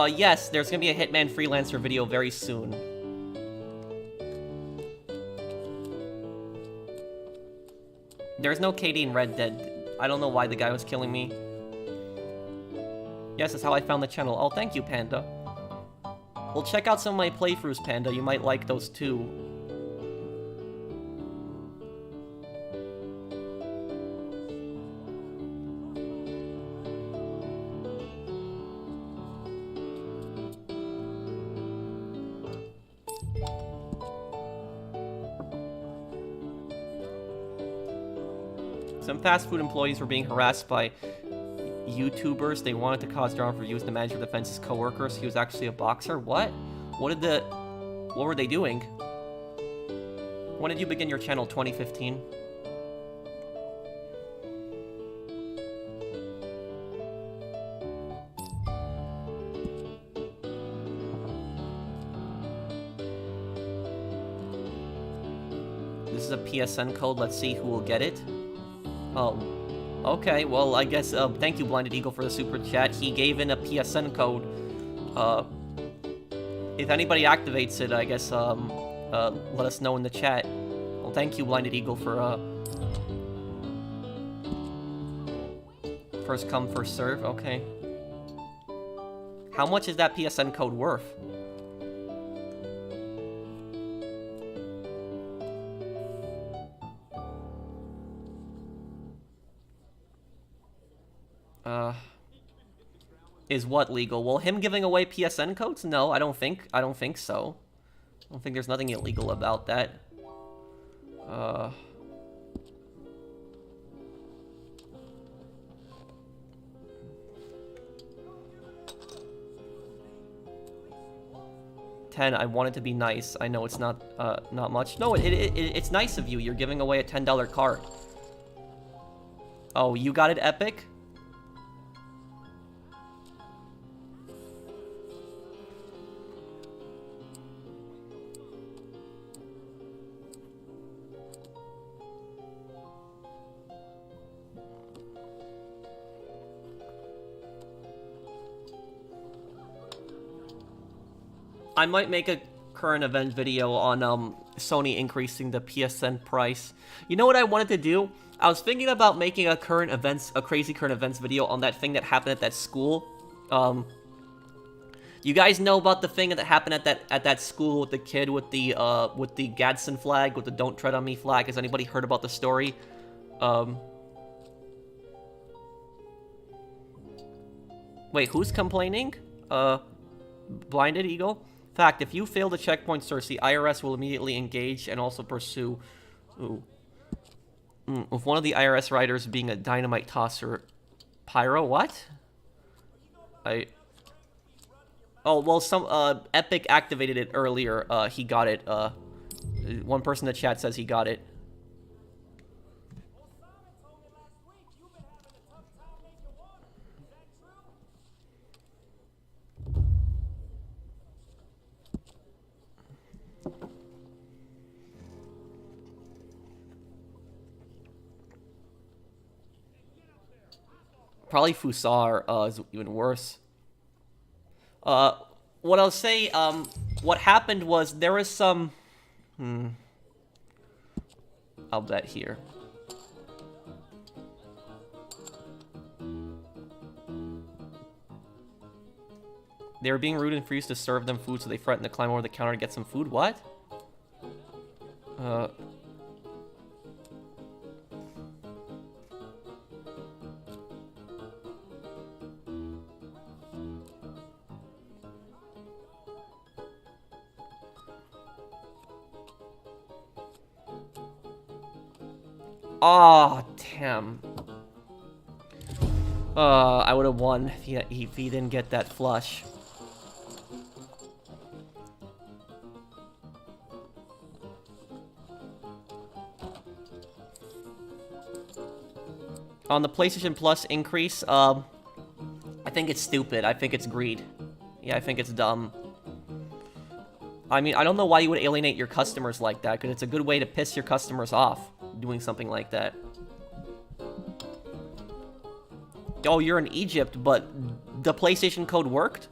Yes, there's gonna be a Hitman Freelancer video very soon. There's no KD in Red Dead. I don't know why the guy was killing me. Yes, that's how I found the channel. Oh, thank you, Panda. Well, check out some of my playthroughs, Panda. You might like those too. Some fast food employees were being harassed by YouTubers. They wanted to cause drama for views. The manager defends his coworkers. He was actually a boxer. What? What were they doing? When did you begin your channel? 2015? This is a PSN code. Let's see who will get it. Oh, okay, well, I guess, thank you, Blinded Eagle, for the super chat. He gave in a PSN code. If anybody activates it, I guess, let us know in the chat. Well, thank you, Blinded Eagle, for, first come, first serve, okay. How much is that PSN code worth? Is what legal? Well, him giving away PSN codes? No, I don't think so. I don't think there's nothing illegal about that. I wanted to be nice. I know it's not much. No, it's nice of you. You're giving away a $10 card. Oh, you got it, Epic? I might make a current event video on Sony increasing the PSN price. You know what I wanted to do? I was thinking about making a crazy current events video on that thing that happened at that school. You guys know about the thing that happened at that school with the kid with the Gadsden flag, with the "Don't Tread on Me" flag? Has anybody heard about the story? Wait, who's complaining? Blinded Eagle? Fact, if you fail the checkpoint search, the IRS will immediately engage and also pursue... Ooh. With one of the IRS riders being a dynamite tosser. Pyro, what? Oh, well, some, Epic activated it earlier. He got it. One person in the chat says he got it. Probably Fusar is even worse. What I'll say, what happened was there was some... I'll bet here. They were being rude and refused to serve them food, so they threatened to climb over the counter to get some food. What? Oh, damn. I would have won if he didn't get that flush. On the PlayStation Plus increase, I think it's stupid. I think it's greed. Yeah, I think it's dumb. I mean, I don't know why you would alienate your customers like that, because it's a good way to piss your customers off, doing something like that. Oh, you're in Egypt, but the PlayStation code worked?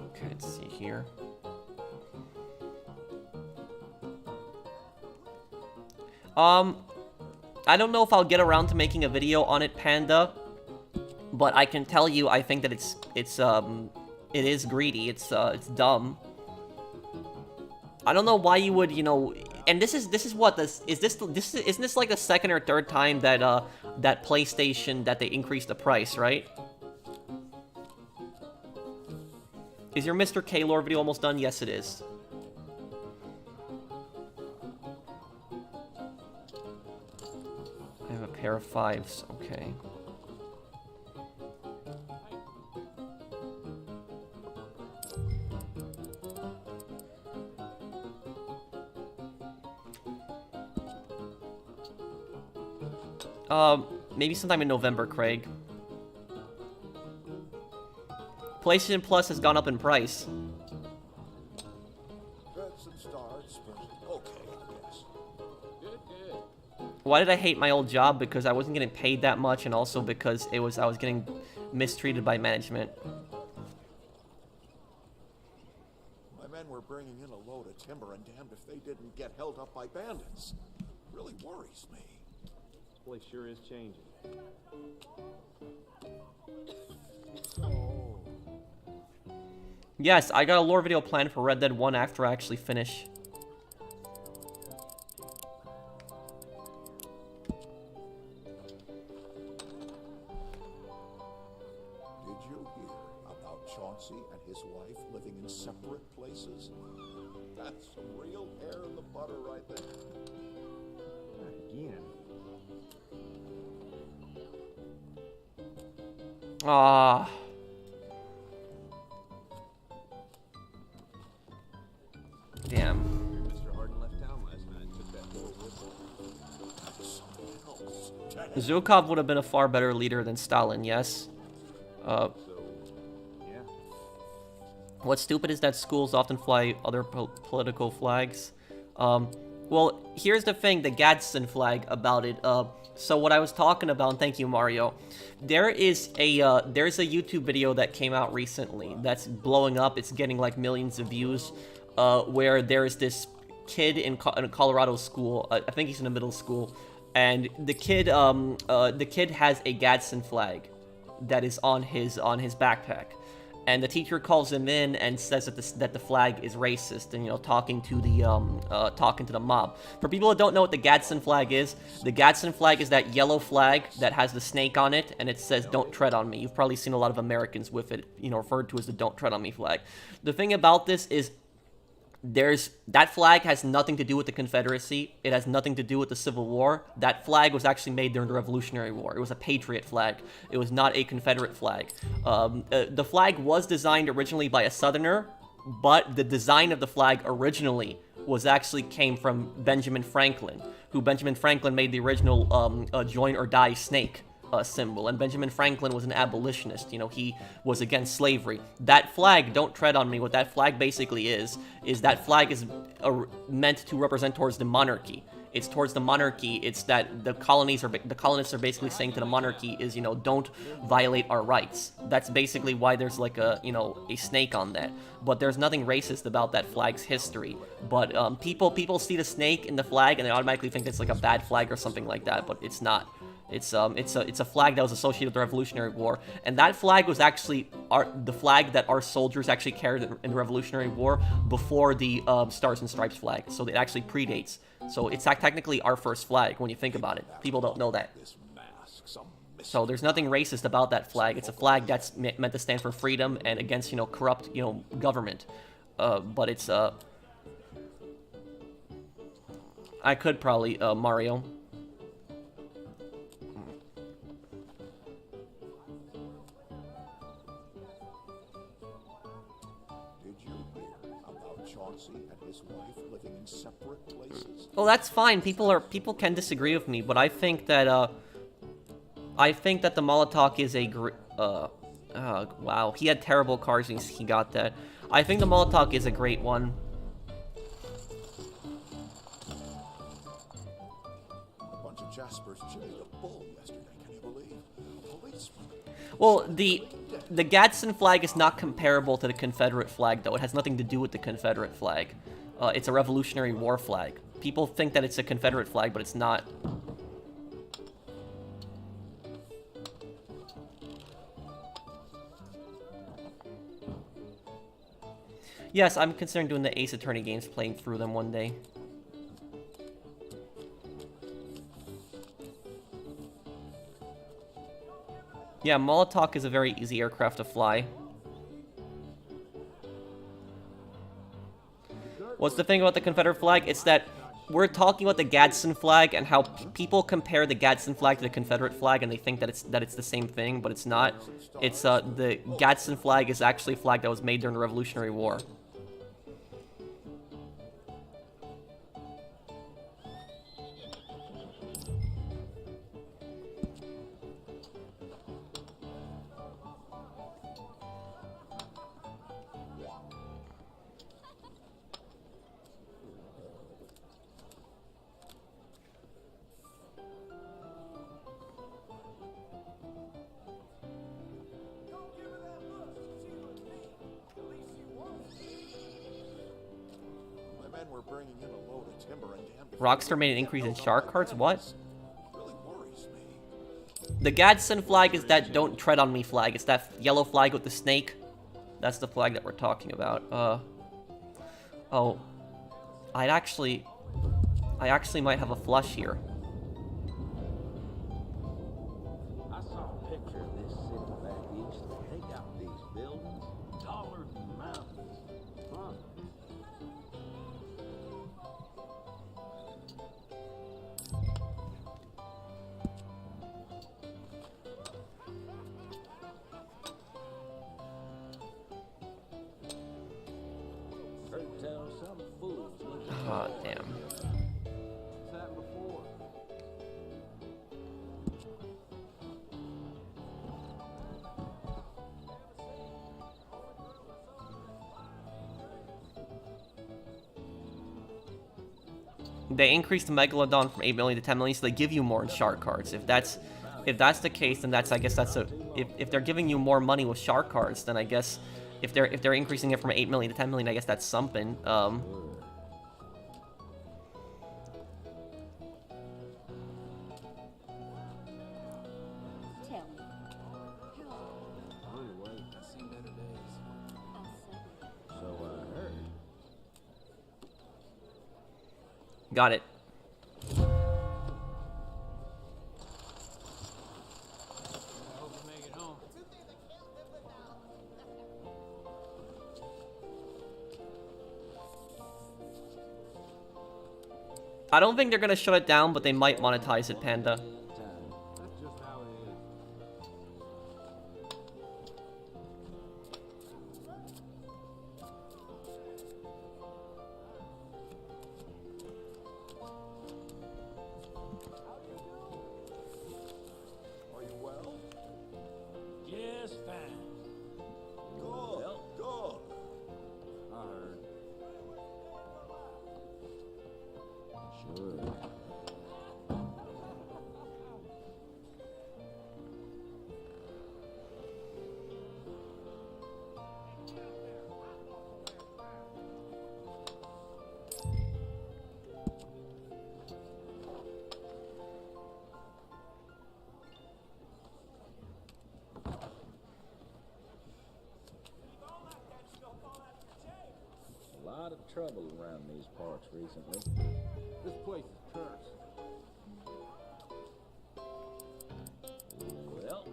Okay, let's see here. I don't know if I'll get around to making a video on it, Panda, but I can tell you I think that it is greedy. It's dumb. I don't know why you would, you know, and isn't this like the second or third time that that PlayStation that they increased the price, right? Is your Mr. K lore video almost done? Yes, it is. I have a pair of 5s, okay. Maybe sometime in November, Craig. PlayStation Plus has gone up in price. Why did I hate my old job? Because I wasn't getting paid that much, and also because I was getting mistreated by management. My men were bringing in a load of timber, and damned if they didn't get held up by bandits. Really worries me. This place sure is changing. Yes, I got a lore video planned for Red Dead 1 after I actually finish. Did you hear about Chauncey and his wife living in separate places? That's some real hair in the butter right there. Again. Ah. Damn. Mr. Harden left town last night. Took that boy with him. Zhukov would have been a far better leader than Stalin, yes. So, yeah. What's stupid is that schools often fly other political flags. Well, here's the thing, the Gadsden flag about it. So what I was talking about, and thank you, Mario, there's a YouTube video that came out recently that's blowing up. It's getting like millions of views, where there's this kid in a Colorado school. I think he's in a middle school, and the kid has a Gadsden flag that is on his backpack. And the teacher calls him in and says that the flag is racist, and talking to the mob. For people that don't know what the Gadsden flag is, the Gadsden flag is that yellow flag that has the snake on it, and it says "Don't tread on me." You've probably seen a lot of Americans with it, referred to as the "Don't tread on me" flag. The thing about this is, that flag has nothing to do with the Confederacy. It has nothing to do with the Civil War. That flag was actually made during the Revolutionary War. It was a Patriot flag. It was not a Confederate flag. The flag was designed originally by a Southerner, but the design of the flag originally came from Benjamin Franklin, who Benjamin Franklin made the original join or die snake symbol. And Benjamin Franklin was an abolitionist. He was against slavery. That flag, "Don't tread on me," what that flag basically is that flag is meant to represent towards the monarchy. It's towards the monarchy. It's that the colonists are basically saying to the monarchy is, don't violate our rights. That's basically why there's like a snake on that. But there's nothing racist about that flag's history. But people see the snake in the flag and they automatically think it's like a bad flag or something like that, but it's not. It's a flag that was associated with the Revolutionary War, and that flag was actually the flag that our soldiers actually carried in the Revolutionary War before the Stars and Stripes flag. So it actually predates. So it's technically our first flag when you think about it. People don't know that. So there's nothing racist about that flag. It's a flag that's meant to stand for freedom and against corrupt government. But it's I could probably Mario. Well, that's fine. People can disagree with me, but I think that the Molotov is a wow, he had terrible cars and he got that. I think the Molotov is a great one. A bunch of Jaspers chewed a bull yesterday. Can you believe? A policeman. Well, the Gadsden flag is not comparable to the Confederate flag, though. It has nothing to do with the Confederate flag. It's a Revolutionary War flag. People think that it's a Confederate flag, but it's not. Yes, I'm considering doing the Ace Attorney games, playing through them one day. Yeah, Molotov is a very easy aircraft to fly. What's the thing about the Confederate flag? It's that we're talking about the Gadsden flag and how people compare the Gadsden flag to the Confederate flag and they think that it's the same thing, but it's not. It's the Gadsden flag is actually a flag that was made during the Revolutionary War. Rockstar made an increase in shark cards? What? The Gadsden flag is that "Don't tread on me" flag. It's that yellow flag with the snake. That's the flag that we're talking about. Oh. I actually might have a flush here. I saw a picture of this city back east. They got these buildings taller than mountains. Huh? Oh, damn. They increased the Megalodon from 8 million to 10 million, so they give you more in shark cards. If that's the case, then I guess that's a... If they're giving you more money with shark cards, then I guess... If they're increasing it from 8 million to 10 million, I guess that's something. Got it. I don't think they're gonna shut it down, but they might monetize it, Panda. A lot of trouble around these parts recently. This place is cursed. Well.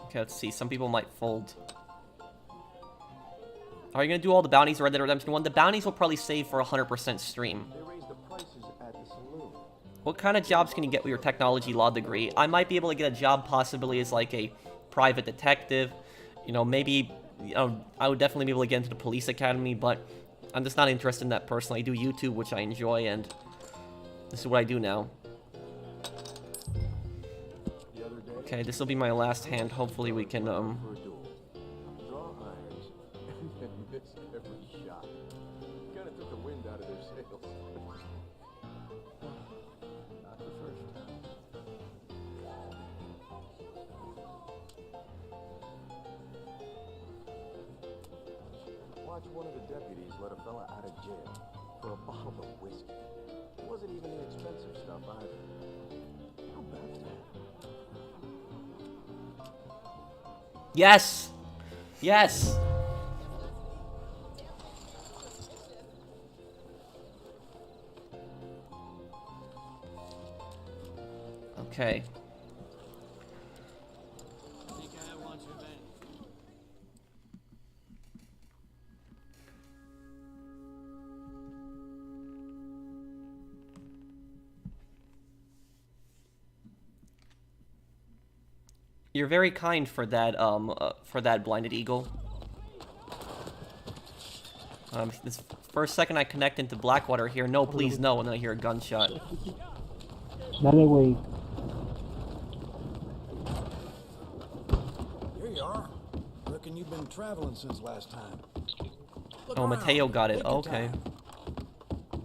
Okay, let's see. Some people might fold. Are you gonna do all the bounties in Red Dead Redemption 1? The bounties will probably save for 100% stream. They raised the prices at the saloon. What kind of jobs can you get with your technology law degree? I might be able to get a job possibly as like a private detective. You know, maybe, you know, I would definitely be able to get into the police academy, but I'm just not interested in that personally. I do YouTube, which I enjoy, and this is what I do now. Okay, this will be my last hand. Hopefully we can, Draw irons and then miss every shot. Kind of took the wind out of their sails. Not the first time. Watch one of the deputies let a fella out of jail for a bottle of whiskey. It wasn't even the expensive stuff either. How bad's that? Yes! Yes! Okay. You're very kind for that Blinded Eagle. This first second I connect into Blackwater here, no, please, no, and then I hear a gunshot. Dale, güey. Here you are. Reckon you've been traveling since last time. Look Oh, around. Mateo got it. Take your Okay. time.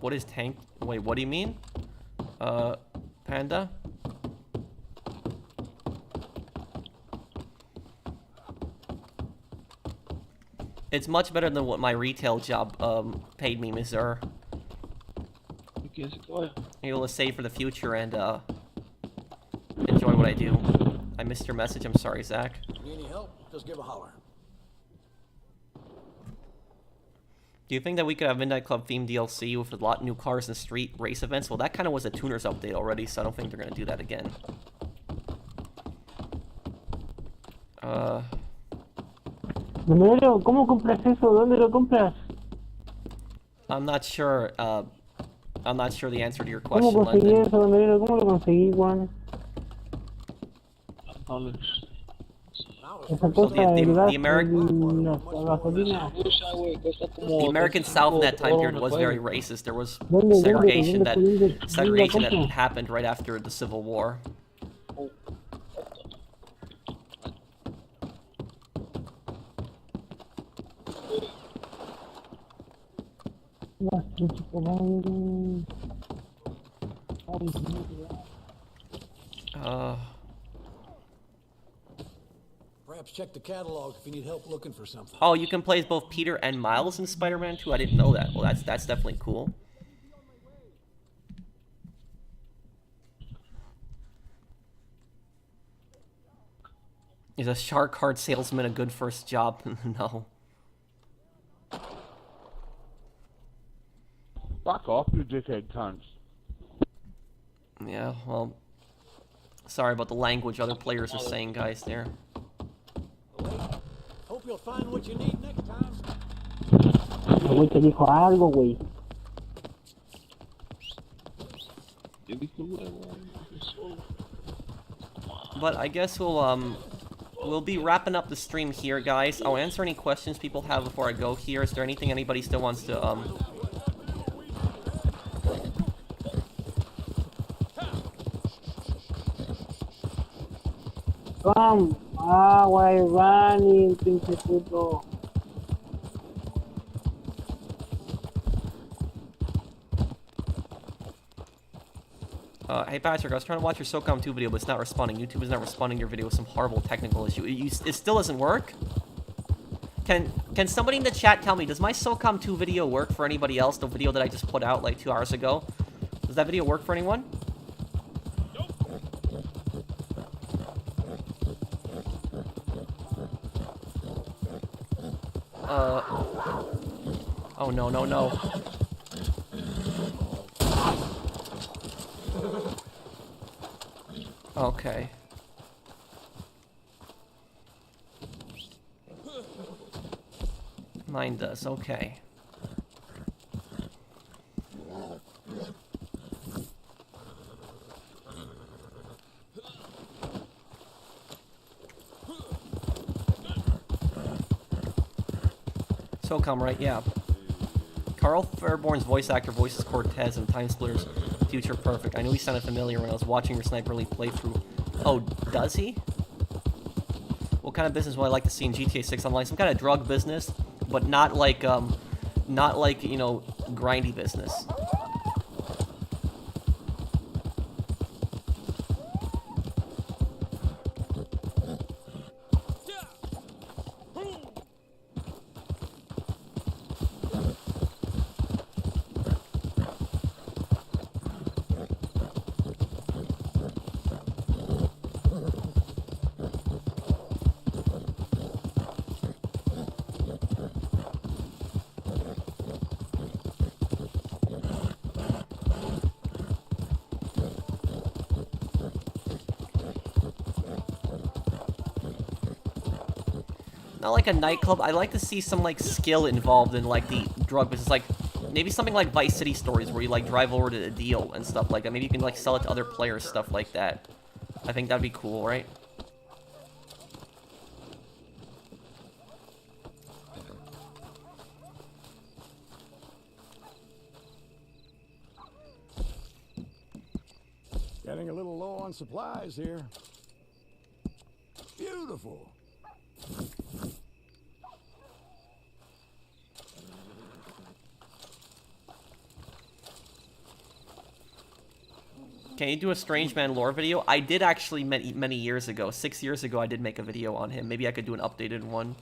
What is tank? Wait, what do you mean? Panda? It's much better than what my retail job paid me, Missouri. Able to save for the future and enjoy what I do. I missed your message. I'm sorry, Zach. Need any help? Just give a holler. Do you think that we could have Midnight Club themed DLC with a lot of new cars and street race events? Well, that kind of was a tuners update already, so I don't think they're gonna do that again. Número, ¿cómo compras eso? ¿Dónde lo compras? I'm not sure. I'm not sure the answer to your ¿Cómo question, conseguí London. eso, Número? ¿Cómo lo conseguí, Juan? Esa cosa del gas, the American, la gasolina. the American South in that time period was very racist. There was ¿Dónde segregation that compras? happened right after the Civil War. Perhaps check the catalog if you need help looking for something. Oh, you can play as both Peter and Miles in Spider-Man 2? I didn't know that. Well, that's definitely cool. Is a shark card salesman a good first job? No. Fuck off, you dickhead cunts. Yeah, well, sorry about the language other players are saying, guys, there. Hope you'll find what you need next time. Ui, chạy đi khóa đi con quỷ. But I guess we'll be wrapping up the stream here, guys. I'll answer any questions people have before I go here. Is there anything anybody still wants to Come, why running, pinche puto? Hey Patrick, I was trying to watch your SOCOM 2 video, but it's not responding. YouTube is not responding to your video with some horrible technical issue. It still doesn't work? Can somebody in the chat tell me, does my SOCOM 2 video work for anybody else? The video that I just put out like 2 hours ago? Does that video work for anyone? Oh no, no, no. Okay. Mine does, okay. SOCOM, right? Yeah. Carl Fairborn's voice actor voices Cortez in Time Splitters Future Perfect. I knew he sounded familiar when I was watching your Sniper Elite playthrough. Oh, does he? What kind of business would I like to see in GTA 6 Online? Some kind of drug business, but not like, you know, grindy business. Not like a nightclub. I'd like to see some like skill involved in like the drug business, like maybe something like Vice City Stories where you like drive over to the deal and stuff like that. Maybe you can like sell it to other players, stuff like that. I think that'd be cool, right? Getting a little low on supplies here. Beautiful. Can you do a Strange Man lore video? I did actually many years ago. 6 years ago, I did make a video on him. Maybe I could do an updated one.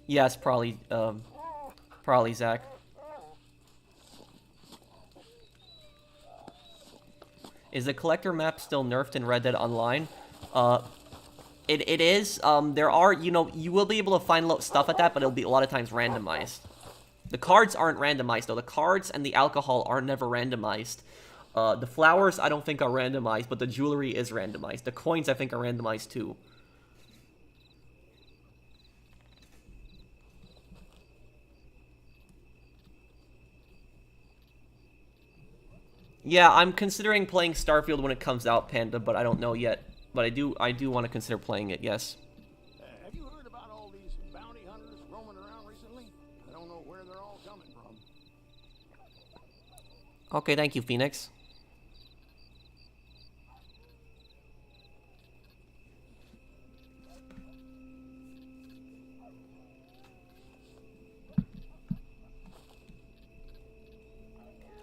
Yes, probably Zach. Is the collector map still nerfed in Red Dead Online? It is. There are, you know, you will be able to find stuff at that, but it'll be a lot of times randomized. The cards aren't randomized, though. The cards and the alcohol are never randomized. The flowers, I don't think are randomized, but the jewelry is randomized. The coins, I think, are randomized, too. Yeah, I'm considering playing Starfield when it comes out, Panda, but I don't know yet. But I do want to consider playing it, yes. Have you heard about all these bounty hunters roaming around recently? I don't know where they're all coming from. Okay, thank you, Phoenix.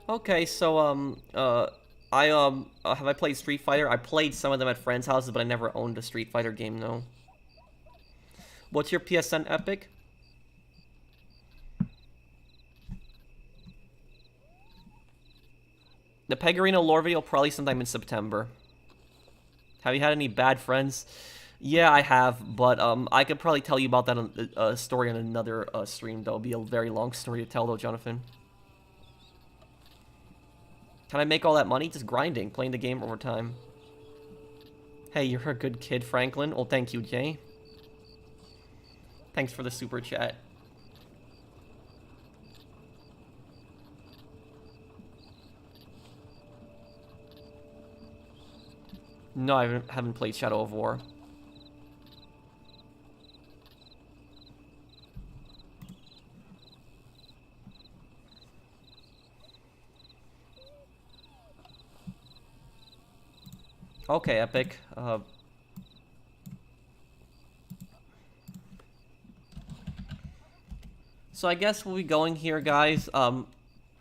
Okay, so, have I played Street Fighter? I played some of them at friends' houses, but I never owned a Street Fighter game, no. What's your PSN Epic? The Pegarino lore video probably sometime in September. Have you had any bad friends? Yeah, I have, but I could probably tell you about that story on another stream, though. It'll be a very long story to tell, though, Jonathan. Can I make all that money? Just grinding, playing the game over time. Hey, you're a good kid, Franklin. Well, thank you, Jay. Thanks for the super chat. No, I haven't played Shadow of War. Okay, Epic. So I guess we'll be going here, guys.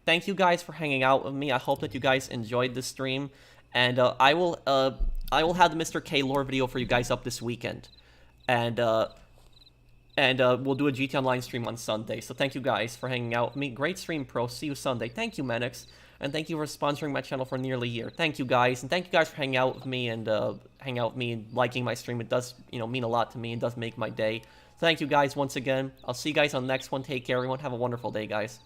Thank you guys for hanging out with me. I hope that you guys enjoyed this stream, and I will have the Mr. K lore video for you guys up this weekend, and we'll do a GT Online stream on Sunday. So thank you guys for hanging out with me. Great stream, Pro. See you Sunday. Thank you, Manix. And thank you for sponsoring my channel for nearly a year. Thank you, guys. And thank you guys for hanging out with me and liking my stream. It does, mean a lot to me. It does make my day. Thank you, guys, once again. I'll see you guys on the next one. Take care, everyone. Have a wonderful day, guys.